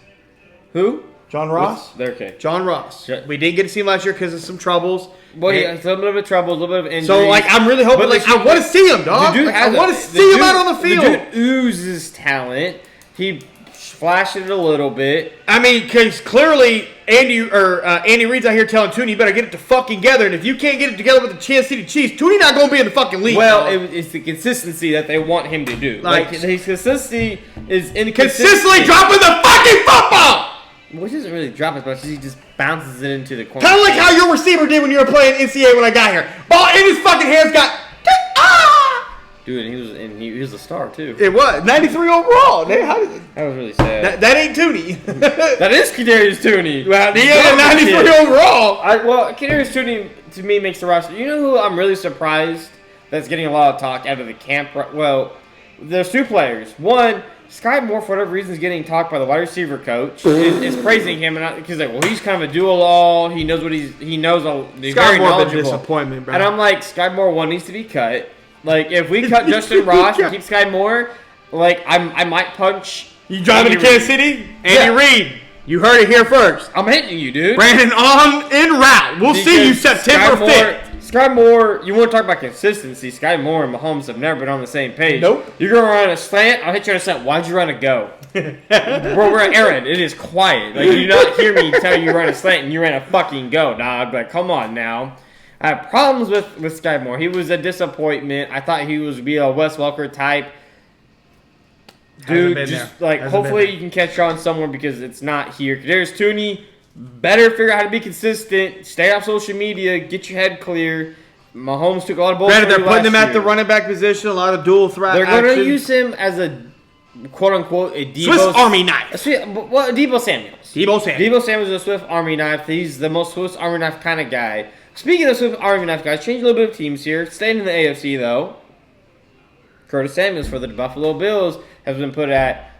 Who? John Ross. Okay. John Ross. Yeah. We didn't get to see him last year because of some troubles. Well, he has a little bit of trouble, a little bit of injury. So, I'm really hoping. I want to see him, dog. I want to see him out on the field. The dude oozes talent. He flashed it a little bit. I mean, because clearly Andy Reid's out here telling Tooney, you better get it to fucking together. And if you can't get it together with the Kansas City Chiefs, Tooney not going to be in the fucking league. Well, it's the consistency that they want him to do. His consistency is inconsistent. Consistently dropping the fucking football! Which doesn't really drop as much as he just bounces it into the corner. Kind of like how your receiver did when you were playing NCAA when I got here. Ball in his fucking hands got... Dude, and he was a star, too. It was. 93 overall. That was really sad. That ain't Tooney. That is Kadarius Tooney. Well, he had a 93 overall. Kadarius Tooney, to me, makes the roster. You know who I'm really surprised that's getting a lot of talk out of the camp? Well, there's 2 players. One, Sky Moore, for whatever reason, is getting talked by the wide receiver coach. is praising him because he's kind of a do-all. He knows what he knows. He's Sky very Moore knowledgeable. been disappointment, bro. And I'm like, Sky Moore, one needs to be cut. Like, if we cut Justin Ross and keep Sky Moore, I might punch. You driving to Kansas City? Andy Reid. You heard it here first. I'm hitting you, dude. Brandon on en route. We'll see you September 5th. Sky Moore, you want to talk about consistency. Sky Moore and Mahomes have never been on the same page. Nope. You're going to run a slant, I'll hit you on a slant. Why'd you run a go? We're at Aaron. It is quiet. You do not hear me tell you run a slant and you ran a fucking go, dog. But come on now. I have problems with Sky Moore. He was a disappointment. I thought he was be a Wes Welker type. Dude, hopefully you can catch on somewhere because it's not here. Kadarius Tooney, better figure out how to be consistent. Stay off social media. Get your head clear. Mahomes took a lot of bullshit. They're putting him at the running back position. A lot of dual threat. They're going to use him as a quote-unquote a Swiss Army knife. Debo Samuels. Debo Samuels is a Swiss Army knife. He's the most Swiss Army knife kind of guy. Speaking of Swiss Army knife guys, change a little bit of teams here. Staying in the AFC, though. Curtis Samuels for the Buffalo Bills has been put at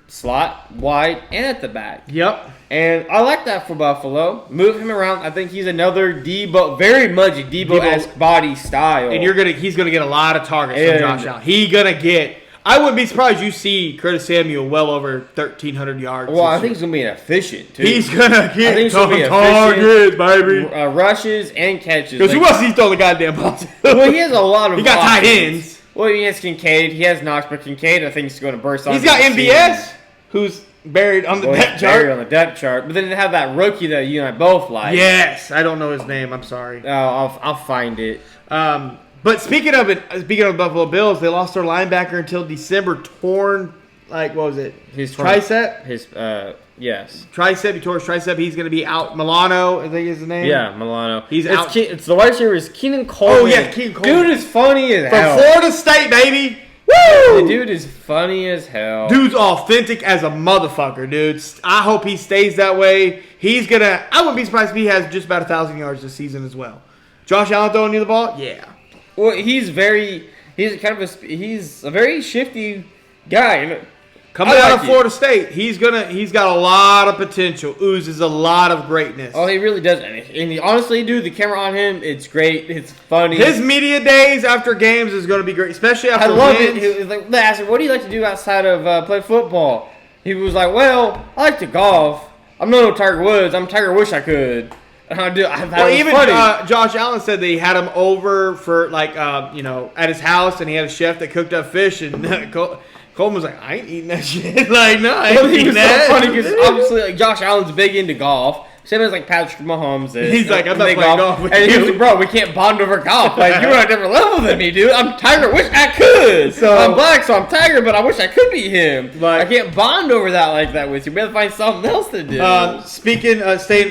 slot, wide, and at the back. Yep. And I like that for Buffalo. Move him around. I think he's another Debo, very much a Debo-esque body style. And he's gonna get a lot of targets from Josh Allen. I wouldn't be surprised you see Curtis Samuel well over 1,300 yards. Well, I think he's going to be efficient, too. He's going to get targets, baby. Rushes and catches. Because who else he throw the goddamn ball to? Well, he has a lot of He got tight ends. Well, he has Kincaid. He has Knox, but Kincaid, I think, is going to burst on. He's got MVS, who's buried on the depth chart. Buried on the depth chart. But then they have that rookie that you and I both like. Yes. I don't know his name. I'm sorry. I'll find it. But speaking of the Buffalo Bills, they lost their linebacker until December. Torn, what was it? His tricep? Yes. Tricep. He tore his tricep. He's going to be out. Milano, I think is his name. Yeah, Milano. He's out. It's the wide receiver is Keenan Coleman. Oh, yeah, Keenan Coleman. Dude is funny as hell. From Florida State, baby. Woo! The dude is funny as hell. Dude's authentic as a motherfucker, dude. I hope he stays that way. I wouldn't be surprised if he has just about 1,000 yards this season as well. Josh Allen throwing you the ball? Yeah. Well, he's a very shifty guy. Coming out of Florida State, he's got a lot of potential. Oozes a lot of greatness. Oh, he really does. And honestly, dude, the camera on him, it's great. It's funny. His media days after games is going to be great, especially after I love it. They asked him, what do you like to do outside of play football? he was like, "Well, I like to golf. I'm no Tiger Woods. I'm Tiger. Wish I could." And I do. I thought it was funny. Josh Allen said that he had him over for at his house, and he had a chef that cooked up fish, and Coleman was like, "I ain't eating that shit." Like, no, I ain't eating that. So funny because obviously, like, Josh Allen's big into golf. Same as like Patrick Mahomes is. He's like, I'm not playing golf with and you. He's like, bro, we can't bond over golf. Like, you're on a different level than me, dude. I'm Tiger. Wish I could. So I'm black, so I'm Tiger, but I wish I could be him. Like, I can't bond over that like that with you. We have to find something else to do.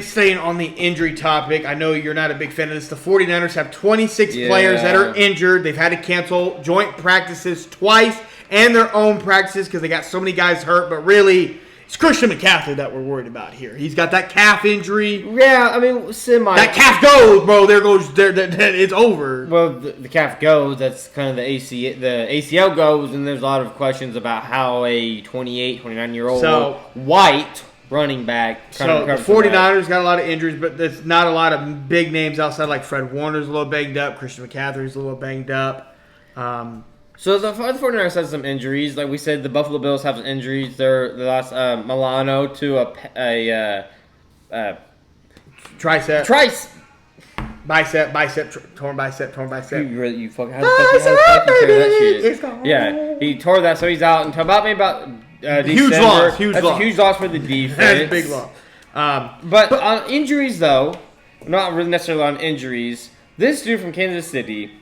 Staying on the injury topic, I know you're not a big fan of this. The 49ers have 26 players that are injured. They've had to cancel joint practices twice and their own practices because they got so many guys hurt. But really, it's Christian McCaffrey that we're worried about here. He's got that calf injury. Yeah, I mean, semi. That calf goes, bro. It's over. Well, the calf goes. That's kind of the ACL goes, and there's a lot of questions about how a 28, 29-year-old white running back. So the 49ers got a lot of injuries, but there's not a lot of big names outside. Like Fred Warner's a little banged up. Christian McCaffrey's a little banged up. So the 49ers have some injuries. Like we said, the Buffalo Bills have some injuries. They lost Milano to a tricep. Bicep, torn bicep. You fucking how the fuck you tear that shit? It's gone. Yeah, he tore that, so he's out until about December. Huge loss. That's a huge loss for the defense. That's a big loss. But on injuries, though, not really necessarily on injuries. This dude from Kansas City,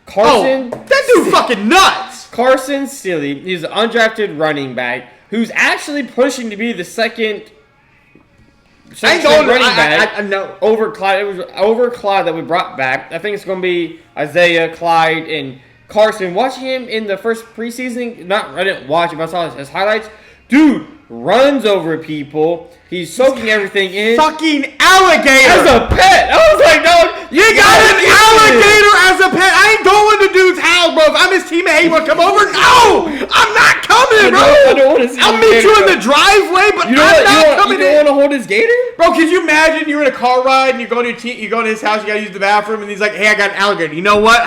Carson. Oh, that dude fucking nuts. Carson Silly. He's an undrafted running back who's actually pushing to be the second running back. I know. Over Clyde. It was over Clyde that we brought back. I think it's going to be Isaiah, Clyde, and Carson. Watching him in the first preseason, I didn't watch him, I saw his highlights. Dude runs over people. He's soaking everything in. Fucking alligator. As a pet. I was like, dog, you got an alligator as a pet. I ain't going to dude's house, bro. If I'm his teammate, he want to come over. No, I'm not coming, bro. I don't want to see I'll meet you in the driveway, but I'm not coming in. You don't want to hold his gator? Bro, could you imagine you're in a car ride and you go to his house, you got to use the bathroom, and he's like, hey, I got an alligator. You know what?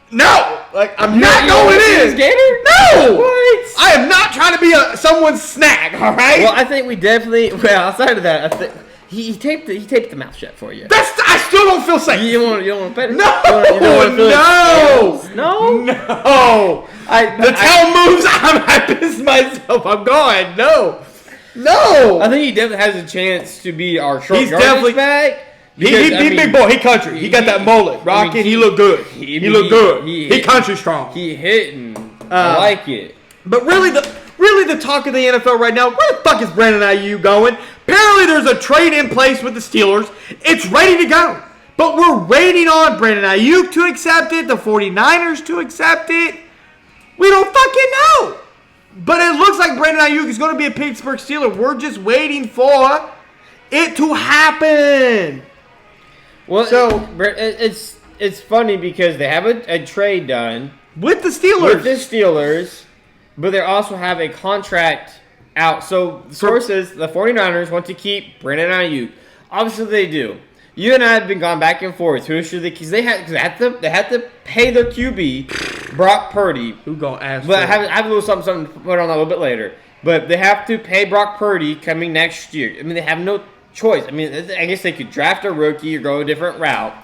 No! Like, I'm not going in! Gator? No! What? I am not trying to be someone's snack, alright? Well, I think we definitely... Well, outside of that, I think he taped the mouth shut for you. I still don't feel safe. You don't want to pet it? No! No! No! The tail moves, I piss myself. I'm going. No! I think he definitely has a chance to be our short yardage back. He big boy. He country. He got that mullet. Rocking. He look good. He look good. He country strong. He hitting. I like it. But really the talk of the NFL right now, where the fuck is Brandon Ayuk going? Apparently there's a trade in place with the Steelers. It's ready to go. But we're waiting on Brandon Ayuk to accept it, the 49ers to accept it. We don't fucking know. But it looks like Brandon Ayuk is going to be a Pittsburgh Steeler. We're just waiting for it to happen. Well, so it's funny because they have a trade done with the Steelers. But they also have a contract out. So sources, the 49ers want to keep Brandon Ayuk. Obviously, they do. You and I have been going back and forth. Who should they? Because they had to pay their QB, Brock Purdy. Who gonna ask? But I have a little something to put on that a little bit later. But they have to pay Brock Purdy coming next year. I mean, they have no choice. I mean, I guess they could draft a rookie or go a different route.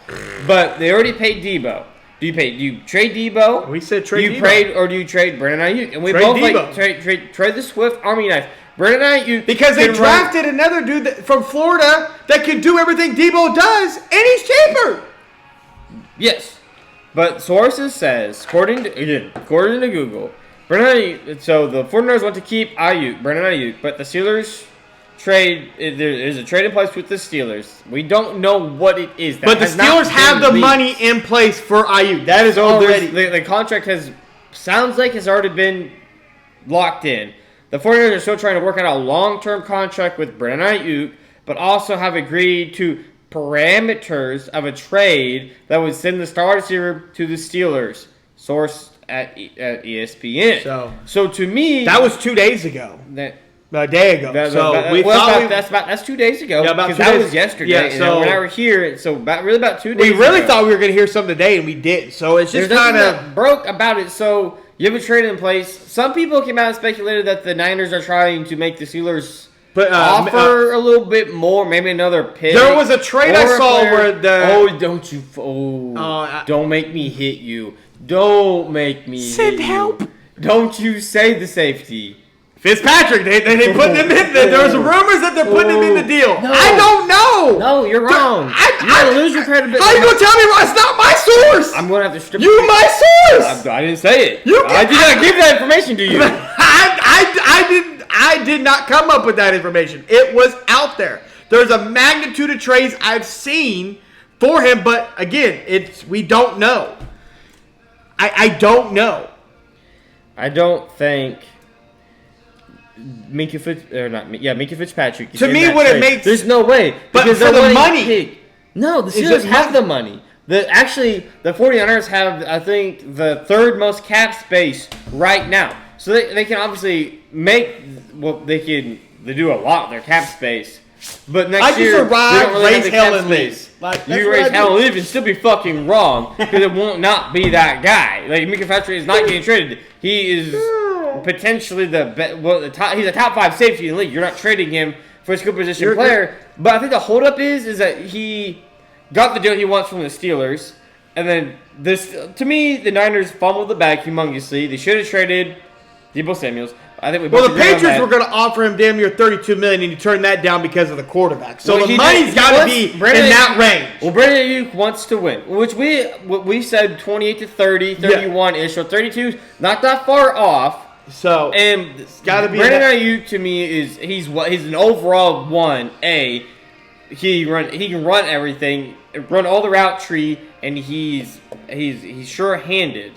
But they already paid Debo. Do you trade Debo? We said trade Debo. Do you trade Brandon Ayuk? And we both like trade the Swift Army knife. Brandon Ayuk. Because they drafted another dude from Florida that can do everything Debo does, and he's cheaper. Yes. But sources says, according to Google, Brandon Ayuk, so the 49ers want to keep Brandon Ayuk, but the Steelers there is a trade in place with the Steelers. We don't know what it is. But the Steelers have the money in place for Ayuk. That is already... The contract sounds like has already been locked in. The 49ers are still trying to work out a long-term contract with Brandon Ayuk, but also have agreed to parameters of a trade that would send the star receiver to the Steelers. Source at ESPN. So to me... That was 2 days ago. A day ago. That's 2 days ago. Yeah, because that was yesterday. Yeah, so when I were here, so really about 2 days. We really thought we were going to hear something today, and we didn't. So it's just kind of broke about it. So You have a trade in place. Some people came out and speculated that the Niners are trying to make the Steelers offer a little bit more, maybe another pick. There was a trade I saw where don't make me hit you. Don't make me send help. Don't you say the safety. Fitzpatrick, they put him in. There was rumors that they're putting him in the deal. No. I don't know. No, you're wrong. You're going to lose your credibility. How are you going to tell me it's not my source? I'm going to have to strip you. My source. I didn't say it. I did not give that information to you. I did not come up with that information. It was out there. There's a magnitude of trades I've seen for him, but again, we don't know. I don't know. I don't think Minka Fitzpatrick. To me, what it makes there's no way. But for the money, no, the Steelers have the money. The 49ers have, I think, the third most cap space right now. So they can obviously they do a lot with their cap space. But next year, they don't really have the cap space. You can raise hell and leave and still be fucking wrong because it won't not be that guy. Like Minka Fitzpatrick is not getting traded. He is potentially he's a top 5 safety in the league. You're not trading him for a skill position player. But I think the holdup is that he got the deal he wants from the Steelers, and then to me the Niners fumbled the bag humongously. They should have traded Deebo Samuels. I think the Patriots were going to offer him damn near $32 million, and he turned that down because of the quarterback. So the money's got to be in that range. Well, Brandon Ayuk wants to win, which we said 28-30, 31-ish, or 32, not that far off. So and it's got to be Brandon Ayuk to me he's an overall 1A. He can run everything, run all the route tree, and he's sure-handed.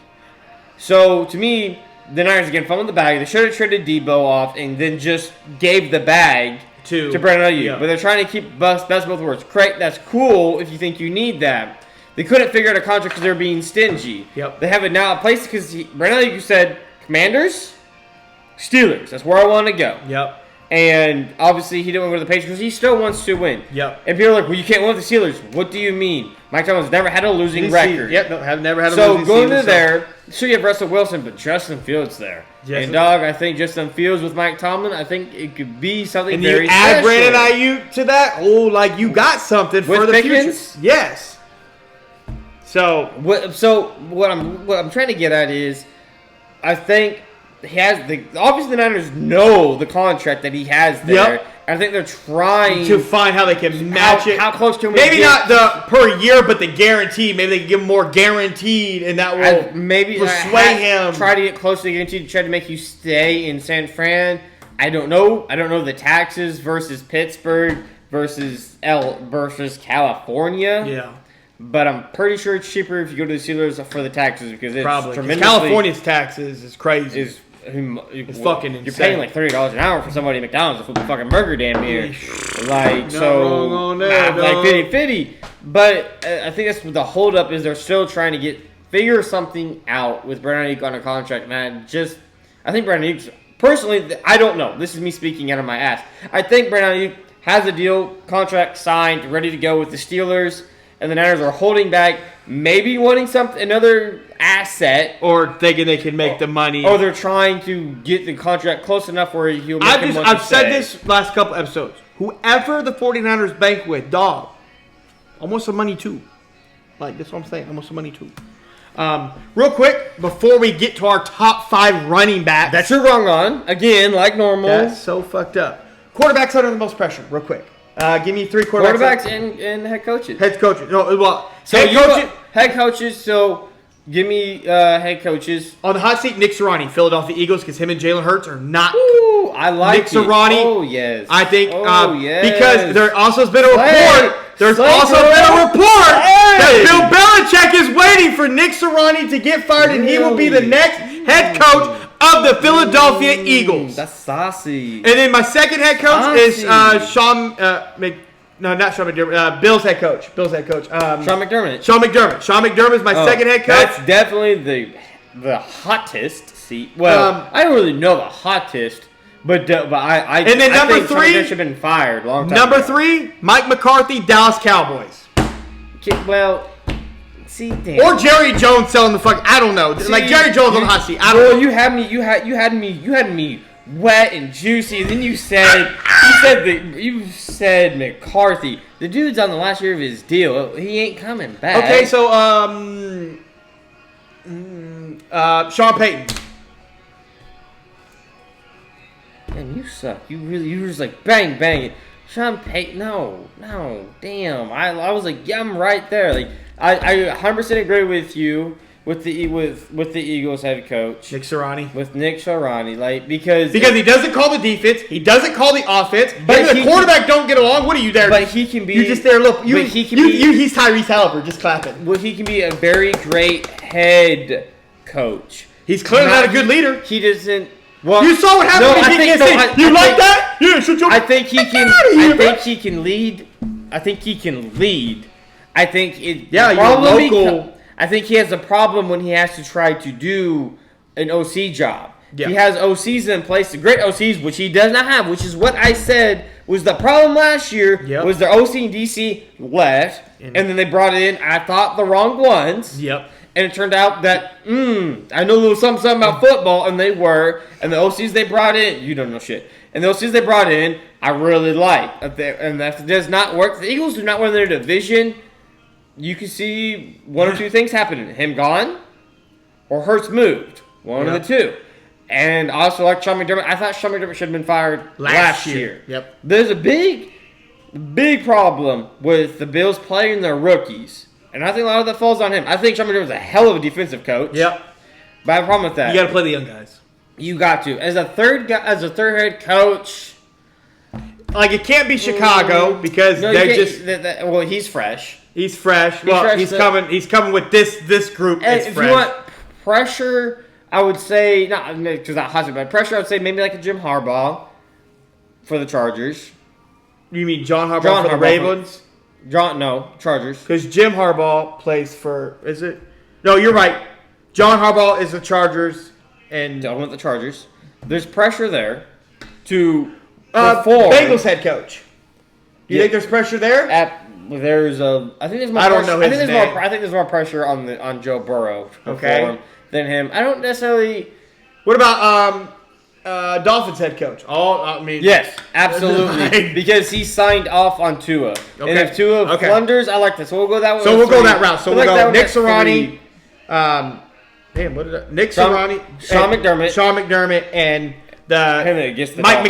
So to me, the Niners again fumbled the bag. They should have traded Deebo off and then just gave the bag to Brandon Ayuk. Yeah. But they're trying to keep best of both worlds. Great, that's cool if you think you need that. They couldn't figure out a contract because they're being stingy. Yep. They have it now in place because Brandon Ayuk said, Commanders, Steelers. That's where I want to go. Yep. And obviously he didn't want to go to the Patriots because he still wants to win. Yep. And people are like, well, you can't win with the Steelers. What do you mean? Mike Tomlin's never had a losing record. Yep, have never had a losing season. So going to there, sure you have Russell Wilson, but Justin Fields there. And dog, I think Justin Fields with Mike Tomlin, I think it could be something very special. And you add Brandon Ayuk to that, you got something for the Pickens? future. Yes. So what I'm trying to get at is, I think he has obviously the Niners know the contract that he has there. Yep. I think they're trying to find how they can match it. How close can we maybe not the per year, but the guarantee. Maybe they can give him more guaranteed, and that will persuade him. Try to get close to the guarantee to try to make you stay in San Fran. I don't know. I don't know the taxes versus Pittsburgh versus California. Yeah. But I'm pretty sure it's cheaper if you go to the Steelers for the taxes because it's tremendously. California's taxes is crazy. It's fucking insane. You're paying like $30 an hour for somebody at McDonald's to flip a fucking burger damn near. Like, no, like 50-50. But I think that's what the holdup is. They're still trying to figure something out with Brandon Ayuk on a contract. Man, I think Brandon Ayuk, personally, I don't know. This is me speaking out of my ass. I think Brandon Ayuk has a deal, contract signed, ready to go with the Steelers. And the Niners are holding back, maybe wanting another asset, or thinking they can make the money, or they're trying to get the contract close enough where he'll make them want to I've said this last couple episodes. Whoever the 49ers bank with, dog, almost some money too. Like that's what I'm saying, almost some money too. Real quick, before we get to our top 5 running backs, that you're wrong on again, like normal. That's so fucked up. Quarterbacks under the most pressure. Real quick. Give me 3 quarterbacks. And head coaches. Head coaches. No, well, head coaches. So give me head coaches. On the hot seat, Nick Sirianni, Philadelphia Eagles, because him and Jalen Urts are not. Ooh, I like Nick Sirianni. Oh yes. I think. Yes. Because there also has been a report. There's also been a report that Bill Belichick is waiting for Nick Sirianni to get fired, and he will be the next head coach of the Philadelphia Eagles. That's saucy. And then my second head coach is Sean not Sean McDermott. Bill's head coach. Sean McDermott. Sean McDermott is my second head coach. That's definitely the hottest seat. Well, I don't really know the hottest, but I and then number 3 should have been fired a long time Number ago. 3, Mike McCarthy, Dallas Cowboys. Well, See, damn. Or Jerry Jones selling the fuck. I don't know. See, like Jerry Jones on the hot seat. I don't know. You had me wet and juicy. And then you said McCarthy. The dude's on the last year of his deal. He ain't coming back. Okay, so Sean Payton. Man, you suck. You were just like bang it. Sean Payton, no, damn. I was like, yeah, I'm right there. Like I 100% agree with you with the Eagles head coach Nick Sirianni. With Nick Sirianni, like because he doesn't call the defense, he doesn't call the offense. But the quarterback don't get along. What are you there? But he can be. You're just there. Look, he's Tyrese Halliburton, just clapping. Well, he can be a very great head coach. He's clearly not a good leader. He doesn't. Well, you saw what happened. I think he can. I think he can lead. I think he can lead. I think it. Yeah, you're local. I think he has a problem when he has to try to do an OC job. Yeah. He has OCs in place, the great OCs, which he does not have, which is what I said was the problem last year. Yep. Was their OC and DC left, and then they brought in, I thought, the wrong ones. Yep. And it turned out that, I know a little something about football, and they were. And the OCs they brought in, you don't know shit. And the OCs they brought in, I really like. And if it does not work, the Eagles do not win their division. You can see one or two things happening. Him gone, or Hurts moved. One of the two. And also, like Sean McDermott, I thought Sean McDermott should have been fired last year. Yep. There's a big problem with the Bills playing their rookies. And I think a lot of that falls on him. I think Sean McDermott's a hell of a defensive coach. Yep. But I have a problem with that. You got to play the young guys. You got to. As a third head coach. Like, it can't be Chicago because he's fresh. He's fresh. He's coming with this group. If you want pressure, I would say not because not hot, but pressure. I would say maybe like a Jim Harbaugh for the Chargers. You mean John Harbaugh for the Ravens? Chargers. Because Jim Harbaugh plays for. Is it? No, you're right. John Harbaugh is the Chargers, and I went the Chargers. There's pressure there to perform. Bengals head coach. You think there's pressure there? I think there's more. I don't know his name. I think there's more pressure on Joe Burrow than him. I don't necessarily. What about Dolphins head coach? Yes, absolutely, because he signed off on Tua. Okay. And if Tua blunders, I like this. So we'll go that way. So we'll go that route. So we'll go Nick Sirianni. Nick Sirianni, Sean McDermott, and Mike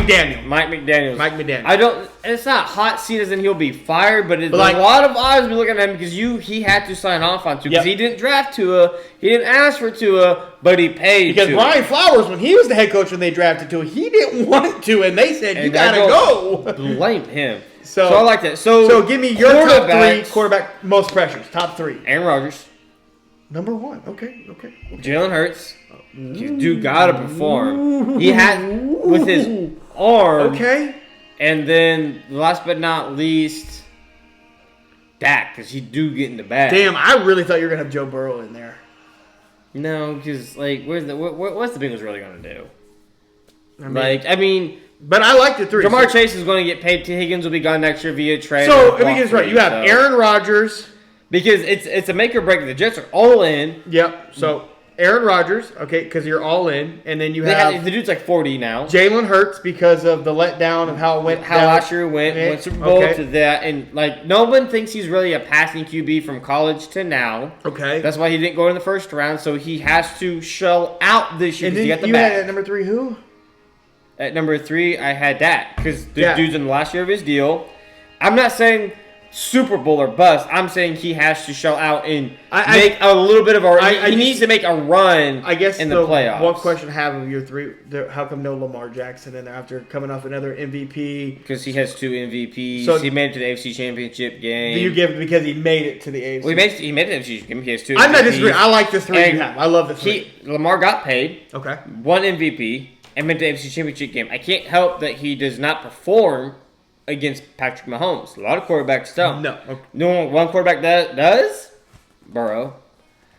McDaniel. It's not hot seat as in he'll be fired, but it's a lot of odds to be looking at him because he had to sign off on Tua because he didn't draft Tua, he didn't ask for Tua, but he paid. Because Brian Flowers, when he was the head coach when they drafted Tua, he didn't want to, and they said you gotta go. Blame him. So I like that. So give me your top three quarterback most pressures. Top three. Aaron Rodgers. Number one. Okay. Jalen Hurts. Dude gotta perform. He had with his arm. Okay. And then last but not least, Dak, because he do get in the bag. Damn, I really thought you were gonna have Joe Burrow in there. No, because what's the Bengals really gonna do? But I like the three. Jamar Chase is going to get paid. T. Higgins will be gone next year via trade. So let me get this right. You have Aaron Rodgers. Because it's a make or break. The Jets are all in. Yep. So Aaron Rodgers, okay, because you're all in, and then you have the dude's like 40 now. Jalen Hurts because of the letdown of how it went. How last year went Super Bowl to that, and no one thinks he's really a passing QB from college to now. Okay, that's why he didn't go in the first round. So he has to shell out this year. And then you had at number 3 who? At number 3, I had Dak because the dude's in the last year of his deal. I'm not saying Super Bowl or bust. I'm saying he has to shell out and make a little bit of he needs to make a run. I guess in the playoffs. One question I have of your three: how come no Lamar Jackson in there after coming off another MVP? Because he has 2 MVPs. So he made it to the AFC Championship game. Do you give it because he made it to the AFC? Well, he made it to the AFC game. He has 2. I'm not disagreeing. I like the 3 you have. I love the 3. Lamar got paid. Okay. 1 MVP and made the AFC Championship game. I can't help that he does not perform against Patrick Mahomes. A lot of quarterbacks don't. No. Okay. No one quarterback that does? Burrow.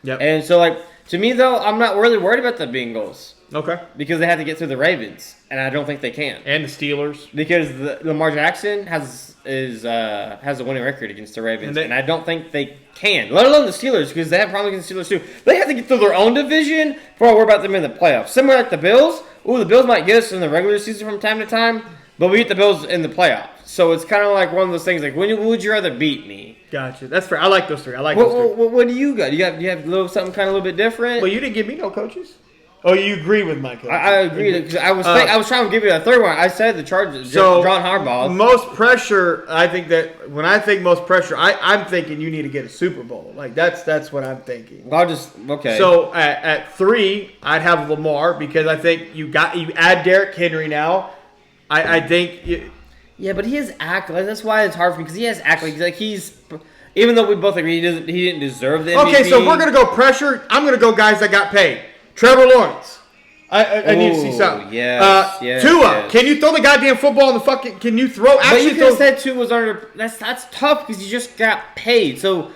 Yep. And so, to me, though, I'm not really worried about the Bengals. Okay. because they had to get through the Ravens, and I don't think they can. And the Steelers. Because Lamar Jackson has a winning record against the Ravens, and I don't think they can. Let alone the Steelers, because they have problems against the Steelers too. They have to get through their own division before I worry about them in the playoffs. Similar like the Bills. Ooh, the Bills might get us in the regular season from time to time, but we beat the Bills in the playoffs. So it's kind of like one of those things. Like, when would you rather beat me? Gotcha. That's fair. I like those three. I like those three. What do you got? You have a little something kind of a little bit different. Well, you didn't give me no coaches. Oh, you agree with my coach? I agree because I was trying to give you a third one. I said the Chargers. So John Harbaugh. Most pressure. I think that when I think most pressure, I'm thinking you need to get a Super Bowl. Like that's what I'm thinking. Okay. So at 3, I'd have Lamar because I think you add Derrick Henry now. I think. Yeah, but he has accolades. That's why it's hard for me because he has accolades. Like even though we both agree he didn't deserve the MVP. Okay, so we're gonna go pressure. I'm gonna go guys that got paid. Trevor Lawrence. I need to see something. Yes, Tua. Yes. Can you throw the goddamn football in the fucking? Can you throw? But you could have said Tua was under. That's tough because he just got paid. So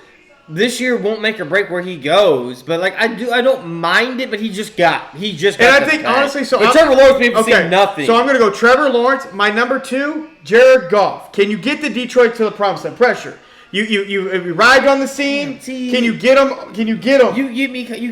this year won't make or break where he goes. But like I don't mind it. But he just got. And I think honestly, so but Trevor Lawrence made me see nothing. So I'm gonna go Trevor Lawrence. My number 2, Jared Goff. Can you get the Detroit to the promised land? Pressure. You arrived on the scene. Can you get him? Can you get him? You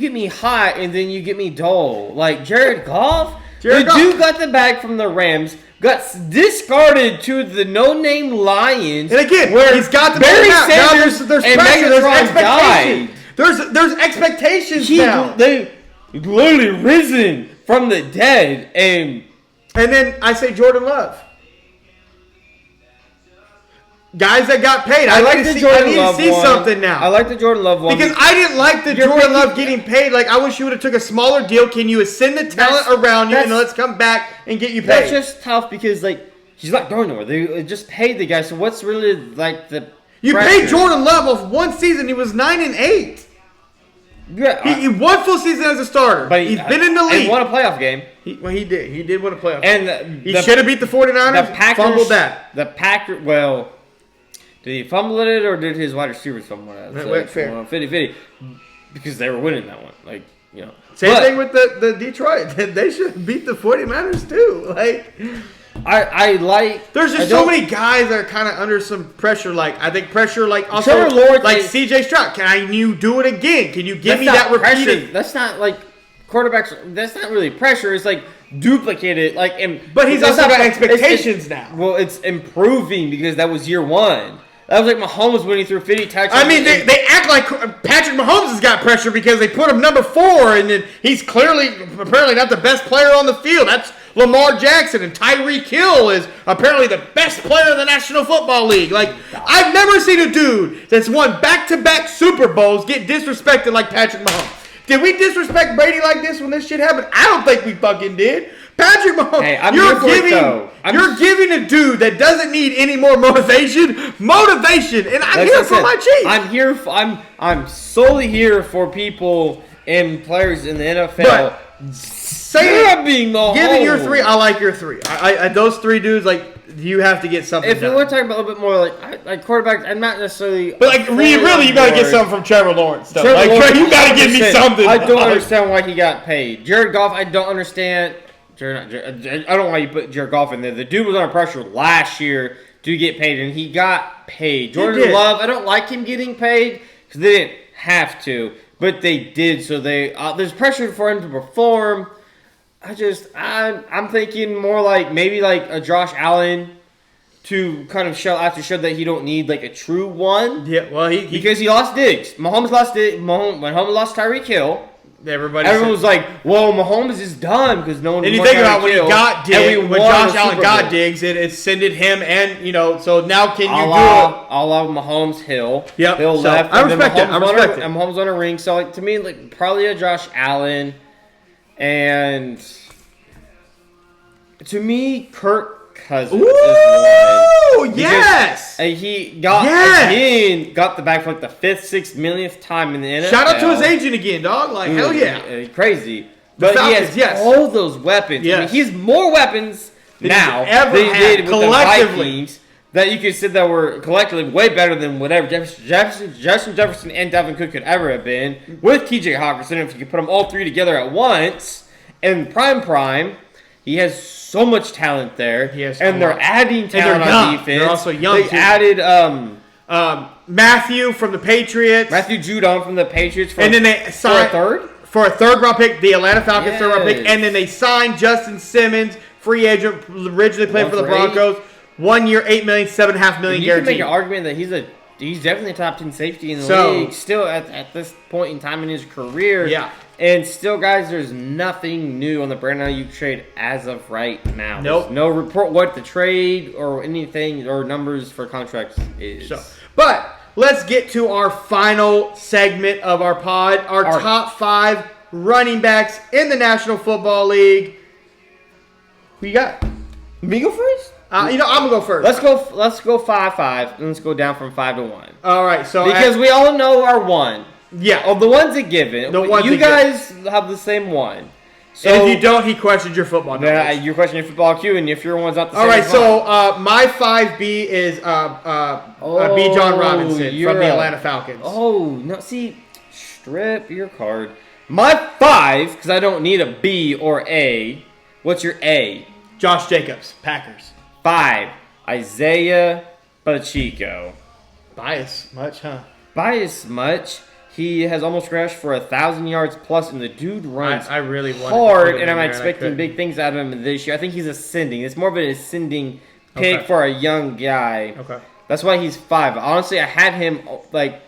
get me hot and then you get me dull. Like Jared Goff, dude got the bag from the Rams, got discarded to the no-name Lions. And again, where he's got the Barry now Sanders there's and pressure, there's Megatron expectations. There's expectations now. They literally risen from the dead, and then I say Jordan Love. Guys that got paid. I need to see something now. I like the Jordan Love one. Because I didn't like the Jordan Love getting paid. Like, I wish you would have took a smaller deal. Can you ascend the talent around you and let's come back and get you paid? That's just tough because, like, he's not going nowhere. They just paid the guy. So what's really, like, the You pressure? paid Jordan Love off one season. He was 9-8. Yeah, he won full season as a starter. But he's been in the league. And won a playoff game. He did. He did win a playoff game. And he should have beat the 49ers. The Packers fumbled that. The Packers, well... Did he fumble it or did his wide receivers fumble it? Like, fair. 50-50. Because they were winning that one. Like, you know. Same thing with the Detroit. They should beat the 49ers too. Like, I like. There's just so many guys that are kind of under some pressure. Like, I think pressure, like also Trevor Lawrence, like CJ Stroud. Can you do it again? Can you give me that repeated? Pressure. That's not like quarterbacks. That's not really pressure. It's like duplicate it. Like, but he's also got expectations now. Well, it's improving because that was year one. That was like Mahomes winning through 50 touchdowns. I mean, they act like Patrick Mahomes has got pressure because they put him number 4, and then he's apparently not the best player on the field. That's Lamar Jackson, and Tyreek Hill is apparently the best player in the National Football League. Like, I've never seen a dude that's won back-to-back Super Bowls get disrespected like Patrick Mahomes. Did we disrespect Brady like this when this shit happened? I don't think we fucking did. Patrick Mahomes, hey, you're giving a dude that doesn't need any more motivation, and I'm here for my Chiefs. I'm solely here for people and players in the NFL. But being giving your 3, I like your 3. I those 3 dudes, like, you have to get something. If we were talking about a little bit more like quarterbacks, I'm not necessarily. But like really, you got to get something from Trevor Lawrence. Though. You got to give me something. I don't understand why he got paid. Jared Goff, I don't understand. I don't know why you put Jared Goff in there. The dude was under pressure last year to get paid, and he got paid. Jordan Love, I don't like him getting paid because they didn't have to, but they did. So there's pressure for him to perform. I'm thinking more like maybe like a Josh Allen to kind of show that he don't need like a true one. Yeah, well because he lost Diggs. Mahomes lost Diggs. When Mahomes lost Tyreek Hill. Everyone was like, "Well, Mahomes is done because no one." And you think about when he got Diggs, when Josh Allen got Diggs, it ascended him, and so now can you do it? I love Mahomes Hill. Yep. Hill left. I respect it. And Mahomes on a ring. So like, to me, like probably a Josh Allen, and to me, Kirk Cousins. Ooh, yes! He got the bag for like the 5th, 6th, millionth time in the NFL. Shout out to his agent again, dog. Like, hell yeah. Crazy. But Falcons, he has all those weapons. Yes. I mean, he has more weapons now than he did with the Vikings that you could say that were collectively way better than whatever Justin Jefferson and Dalvin Cook could ever have been with TJ Hawkinson if you could put them all 3 together at once. And prime, he has so much talent there. He has and they're adding talent on defense. They're also young. They added Matthew from the Patriots. Matthew Judon from the Patriots. And then they signed for a third round pick, the Atlanta Falcons third round pick. And then they signed Justin Simmons, free agent, originally played for the Broncos. 1 year, $8 million, $7.5 million guaranteed. You can make an argument that he's definitely a top 10 safety in the league. Still at this point in time in his career. Yeah. And still, guys, there's nothing new on the Brandon Ayuk trade as of right now. Nope. There's no report what the trade or anything or numbers for contracts is. But let's get to our final segment of our pod. Our top 5 running backs in the National Football League. Who you got? Me go first? I'm gonna go first. Let's go 5-5 and let's go down from 5 to 1. All right. So because we all know our one. Yeah. Oh, the one's a given. You guys have the same one. So and if you don't, he questions your football knowledge. You're questioning your football IQ, and if your one's not the same. All right, so my 5B is B. John Robinson from the Atlanta Falcons. Oh, no, see, strip your card. My 5, because I don't need a B or A. What's your A? Josh Jacobs, Packers. 5, Isaiah Pacheco. Bias much, huh? Bias much. He has almost crashed for 1,000 yards plus, and the dude runs I really hard, and I'm expecting big things out of him this year. I think he's ascending. It's more of an ascending pick for a young guy. Okay. That's why he's 5. Honestly, I had him like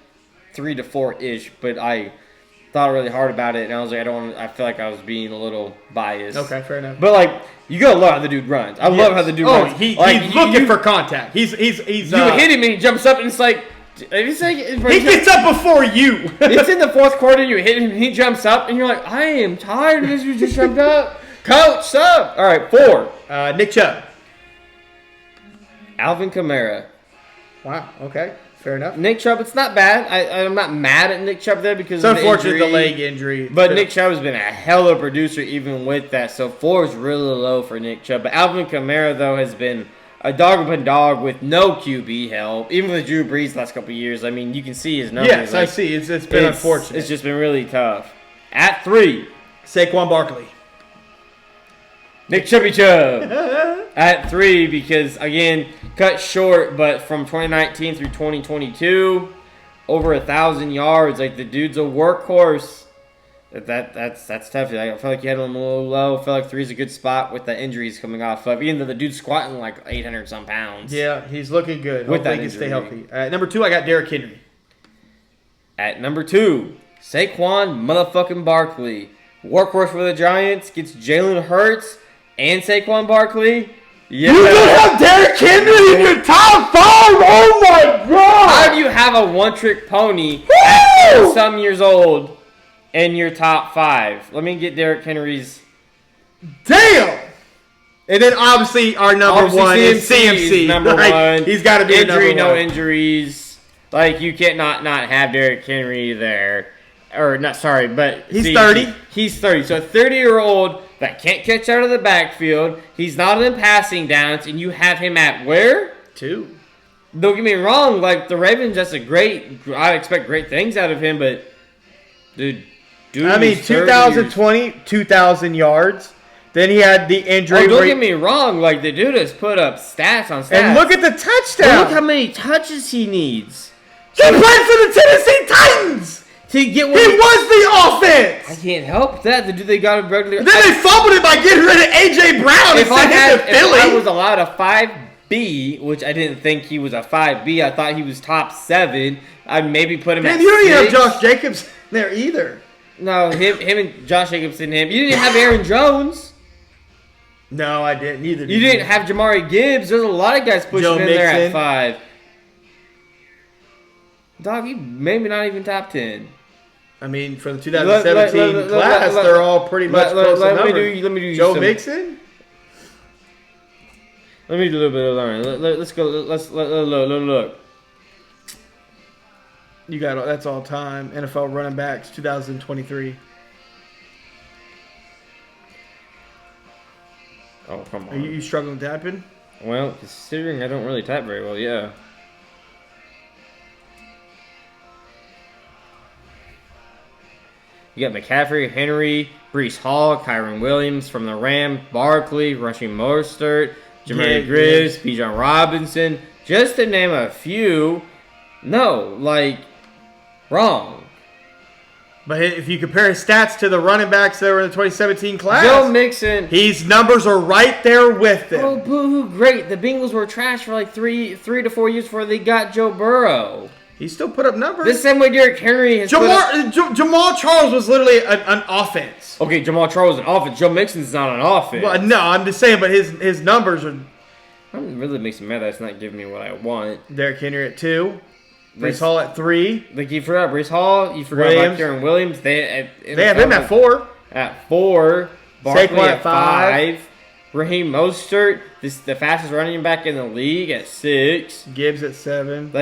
3 to 4-ish, but I thought really hard about it, and I was like, I feel like I was being a little biased. Okay, fair enough. But like, you gotta love how the dude runs. I love how the dude runs. He's looking for contact. He's you hit him and he jumps up and it's like. He gets up before you. It's in the fourth quarter. You hit him. He jumps up, and you're like, "I am tired of this. You just jumped up, Coach. Sub." All right, 4. Nick Chubb. Alvin Kamara. Wow. Okay. Fair enough. Nick Chubb. It's not bad. I'm not mad at Nick Chubb there because it's unfortunate the leg injury. But Nick Chubb has been a hell of a producer even with that. So 4 is really low for Nick Chubb. But Alvin Kamara though has been a dog with no QB help. Even with Drew Brees the last couple of years, I mean, you can see his numbers. Yes, I see. It's been unfortunate. It's just been really tough. At 3, Saquon Barkley. Nick Chubby Chubb. At 3 because, again, cut short, but from 2019 through 2022, over 1,000 yards. Like, the dude's a workhorse. That's tough. I feel like you had him a little low. I feel like 3 is a good spot with the injuries coming off of. Even though the dude's squatting like 800-some pounds. Yeah, he's looking good. With Hopefully he can stay healthy. Number 2, I got Derrick Henry. At number 2, Saquon motherfucking Barkley. Workhorse for the Giants. Gets Jalen Hurts and Saquon Barkley. Yeah. You don't have Derrick Henry in your top 5! Oh my god! How do you have a one-trick pony at some years old? In your top 5. Let me get Derrick Henry's. Damn! And then obviously our number 1 is CMC. Number 1. He's got to be injury, number 1. No injuries. Like, you can't not have Derrick Henry there. Or, not, sorry, but... He's 30. He's 30. So, a 30-year-old that can't catch out of the backfield. He's not in passing downs. And you have him at where? 2. Don't get me wrong. Like, the Ravens, that's a great... I expect great things out of him, but... Dude, I mean, 2020, 2,000 yards. Then he had the injury. Oh, don't get me wrong. Like, the dude has put up stats on stats. And look at the touchdown. Look how many touches he needs. He played for the Tennessee Titans. To get he was the offense. I can't help that. The dude they got a regular. Then they fumbled it by getting rid of A.J. Brown and sent him to Philly. If I was allowed a 5B, which I didn't think he was a 5B. I thought he was top 7. I'd maybe put him at 6. You don't even have Josh Jacobs there either. No, him and Josh Jacobs didn't have. You didn't have Aaron Jones. No, I didn't either. You didn't have Jamari Gibbs. There's a lot of guys pushing in there at 5. Dog, you maybe not even top 10. I mean, for the 2017 class, they're all pretty much close to numbers. Let me do Joe Mixon? Let me do a little bit of learning. Let's go. Let's look. You got that's all time. NFL running backs 2023. Oh, come on. Are you struggling typing? Well, considering I don't really type very well, yeah. You got McCaffrey, Henry, Breece Hall, Kyron Williams from the Rams, Barkley, Rushing Mostert, Jermaine Gibbs, Bijan Robinson, just to name a few. No, wrong. But if you compare his stats to the running backs that were in the 2017 class, Joe Mixon, his numbers are right there with them. Oh, boo-hoo, great. The Bengals were trash for 3 to 4 years before they got Joe Burrow. He still put up numbers. The same way Derrick Henry has Jamal Charles was literally an offense. Okay, Jamal Charles is an offense. Joe Mixon's not an offense. Well, no, I'm just saying, but his numbers are... I'm really makes me mad that it's not giving me what I want. Derrick Henry at 2. Breece Hall at 3. You forgot Breece Hall. You forgot about Kyron Williams. They have him at 4. At 4. Barkley Saquon at 5. Raheem Mostert, the fastest running back in the league, at 6. Gibbs at 7.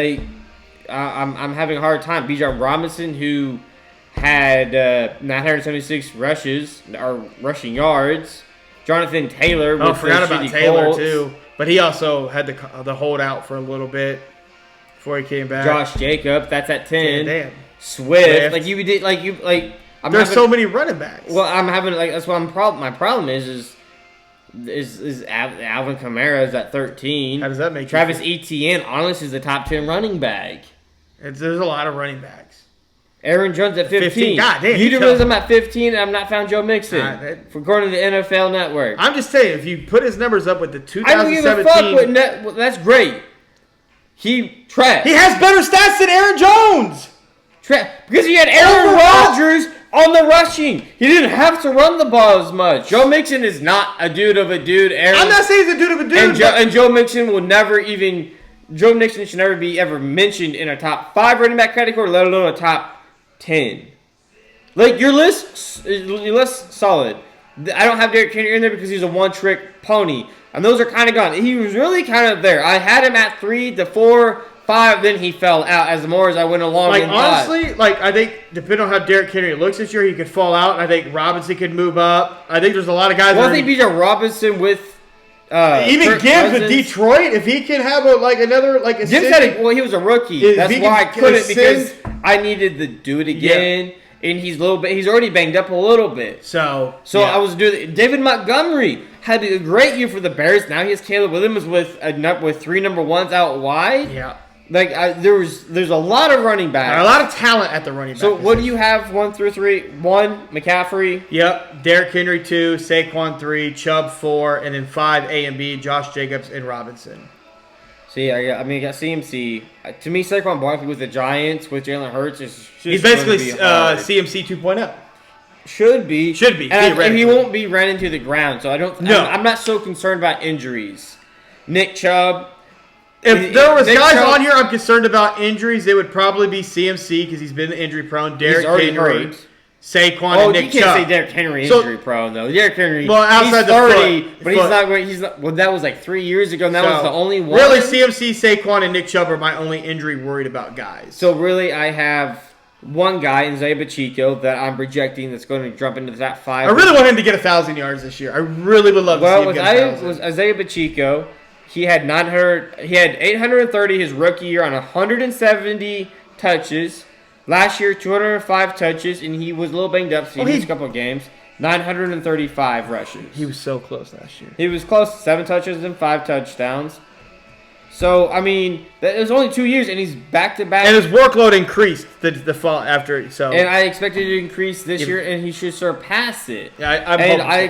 I'm having a hard time. Bijan Robinson, who had 976 rushes or rushing yards. Jonathan Taylor. Oh, forgot about Taylor too. But he also had the holdout for a little bit before he came back. Josh Jacobs, that's at 10. Damn. Swift, there's so many running backs. Well, I'm having that's what my problem is Alvin Kamara is at 13. How does that make Travis you feel? Etienne, honestly, is the top 10 running back. There's a lot of running backs. Aaron Jones at 15. God damn. You realize I'm at 15 and I'm not found Joe Mixon. According to the NFL Network. I'm just saying, if you put his numbers up with the 2017... I don't give a fuck with that's great. He has better stats than Aaron Jones! Because he had Aaron Rodgers on the rushing. He didn't have to run the ball as much. Joe Mixon is not a dude of a dude. I'm not saying he's a dude of a dude. And Joe Mixon will never even... Joe Mixon should never be ever mentioned in a top 5 running back category, let alone a top 10. Your list solid. I don't have Derrick Henry in there because he's a one-trick pony. And those are kind of gone. He was really kind of there. I had him at 3 to 4, 5, then he fell out as I went along. Honestly, I think depending on how Derrick Henry looks this year, he could fall out. I think Robinson could move up. I think there's a lot of guys. I think Bijan Robinson with even Gibbs with Detroit, if he can have another Gibbs he was a rookie. That's why I couldn't because I needed to do it again. Yeah. And he's already banged up a little bit. So yeah. I was doing David Montgomery had a great year for the Bears. Now he has Caleb Williams with 3 number 1s out wide. Yeah. There's a lot of running backs. A lot of talent at the running back. So what do you have 1 through 3? 1, McCaffrey. Yep. Derrick Henry 2, Saquon 3, Chubb 4, and then 5 A and B, Josh Jacobs and Robinson. See, I got CMC. To me, Saquon Barkley with the Giants with Jalen Hurts he's basically CMC 2.0. Should be. And he won't be ran into the ground. So I'm not so concerned about injuries. Nick Chubb. If there was guys on here I'm concerned about injuries, it would probably be CMC because he's been injury prone. Derrick Henry, Saquon, and Nick Chubb. You can't say Derrick Henry injury prone though. Derrick Henry, outside he's 30, but he's not. Well, that was 3 years ago, and that was the only one. Really, CMC, Saquon, and Nick Chubb are my only injury worried about guys. So really, I have one guy in Isaiah Pacheco that I'm projecting that's going to jump into the top 5. I really want him to get 1,000 yards this year. I really would love to see him get 1,000. Was Isaiah Pacheco. He had 830 his rookie year on 170 touches. Last year, 205 touches, and he was a little banged up, so he missed a couple of games. 935 rushes. He was so close last year. He was close, 7 touches and 5 touchdowns. So, it was only 2 years, and he's back-to-back. And his workload increased the fall after. So, and I expected it to increase this year, and he should surpass it. Yeah, I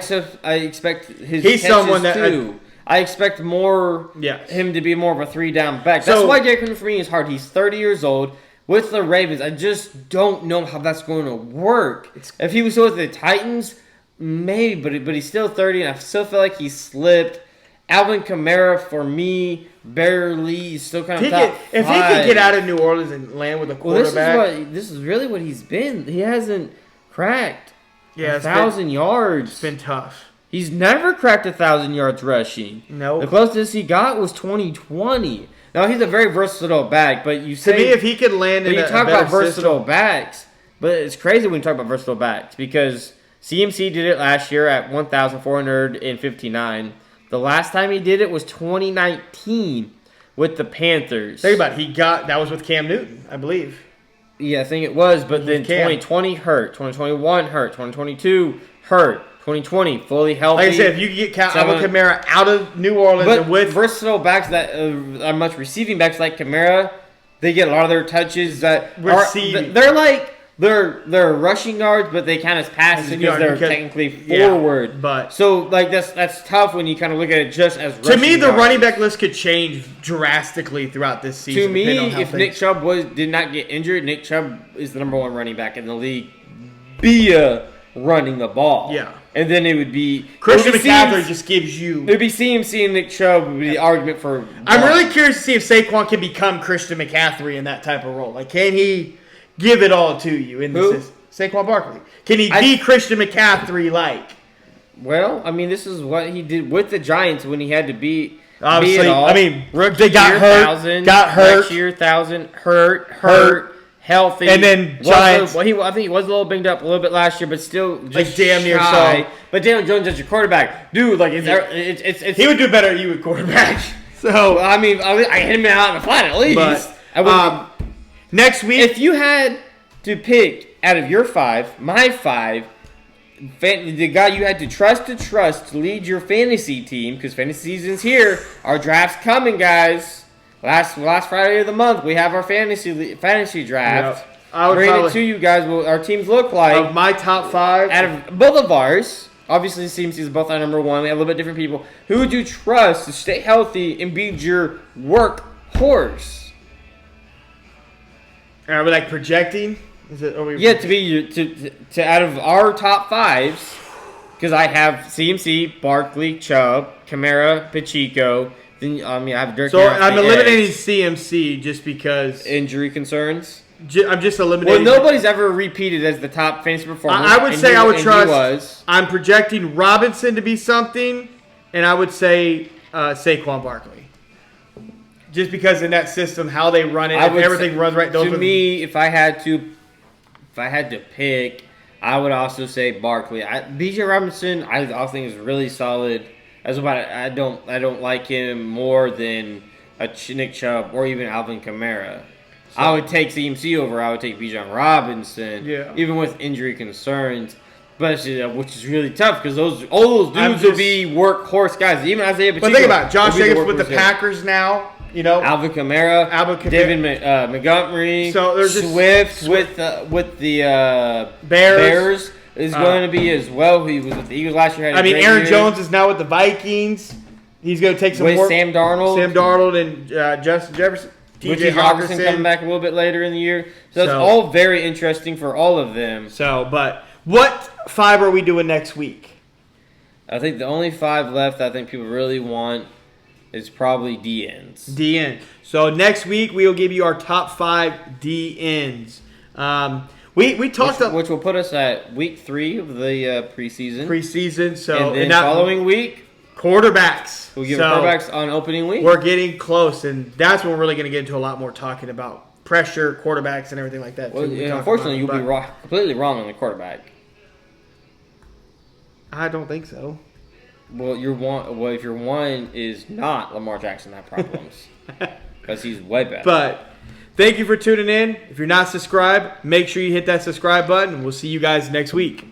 expect his he's someone that too. I expect him to be more of a 3-down back. That's why Derrick Henry for me is hard. He's 30 years old with the Ravens. I just don't know how that's going to work. If he was still with the Titans, maybe, but he's still 30, and I still feel like he slipped. Alvin Kamara for me barely. He's still kind of top 5. If he could get out of New Orleans and land with a quarterback, this is really what he's been. He hasn't cracked 1,000 yards. It's been tough. He's never cracked 1,000 yards rushing. No. The closest he got was 2020. Now, he's a very versatile back, but you say... To me, if he could land in a better system... You talk about versatile backs, but it's crazy when you talk about versatile backs because CMC did it last year at 1,459. The last time he did it was 2019 with the Panthers. Think about it. That was with Cam Newton, I believe. Yeah, I think it was. But then Cam. 2020 hurt. 2021 hurt. 2022 hurt. 2020 fully healthy. Like I said, if you can get Alvin Kamara out of New Orleans but and with versatile backs that are much receiving backs like Kamara, they get a lot of their touches that Receiving. they're like they're rushing yards, but they count as passes because they're technically forward. Yeah, but so like that's tough when you kind of look at it just as rushing to me, the yards. running back list could change drastically throughout this season. To me, depending on if how Nick things- Chubb did not get injured, Nick Chubb is the number one running back in the league via running the ball. Yeah. And then it would be Christian McCaffrey just gives you. It would be CMC and Nick Chubb would be the argument for. I'm really curious to see if Saquon can become Christian McCaffrey in that type of role. Like, can he give it all to you in Who? this? Saquon Barkley. Can he be Christian McCaffrey like? Well, I mean, this is what he did with the Giants when he had to beat. Obviously, be it all. I mean, Rookie they got year, hurt, 1,000, got hurt. Next year, 1,000, hurt, healthy, and then Giants. I think he was a little banged up a little bit last year, but still just Like, damn near shy. so. But Daniel Jones is your quarterback, dude. Like it's He would do better at you at quarterback. So I mean, I hit him out in the flat at least. But I would, next week, if you had to pick out of your five, my five, the guy you had to trust to lead your fantasy team, because fantasy season's here. Our draft's coming, guys. Last Friday of the month, we have our fantasy draft. Yep. I would Bring probably, it to you guys what our teams look like. of my top five. Out of both of ours, obviously CMC is both our number one. We have a little bit different people. Who would you trust to stay healthy and be your workhorse? Are we like projecting? Is it? Are we, Yeah, to be your, to out of our top fives, because I have CMC, Barkley, Chubb, Kamara, Pacheco. Then I have Dirk. So Harris, I'm the eliminating edge. CMC just because Injury concerns. I'm just eliminating. Well, nobody's ever repeated as the top fantasy performer. I would and say he- I would and he trust. was. I'm projecting Robinson to be something, and I would say Saquon Barkley. Just because in that system, how they run it, I if would everything say- runs right. Those To are me, if I had to pick, I would also say Barkley. B.J. Robinson, I also think is really solid. As about it, I don't like him more than Nick Chubb or even Alvin Kamara. So, I would take CMC over. I would take Bijan Robinson, even with injury concerns. But which is really tough because all those dudes would be workhorse guys. Even Isaiah Pacheco. But think about it. Josh would be Jacobs with the workhorse guy. Packers now. You know, Alvin Kamara, David Montgomery, So there's just Swift with the Bears. is going to be as well. He was with the Eagles last year. Had a great Aaron year. Jones is now with the Vikings. He's going to take some with more. Sam Darnold, and Justin Jefferson. with TJ Hawkinson coming back a little bit later in the year. So it's So- all very interesting for all of them. So, but what five are we doing next week? I think the only five left I think people really want is probably DNs. DN. So next week we will give you our top 5 DNs. We talked which will put us at week 3 of the preseason. preseason. So and then that- following week, quarterbacks. we'll give So quarterbacks on opening week. we're getting close, and that's when we're really going to get into a lot more talking about pressure, quarterbacks, and everything like that. Well, too. We talk unfortunately, about you'll it, be wrong, completely wrong on the quarterback. I don't think so. Well, if your one is not Lamar Jackson, that problems because he's way better. But thank you for tuning in. If you're not subscribed, make sure you hit that subscribe button. We'll see you guys next week.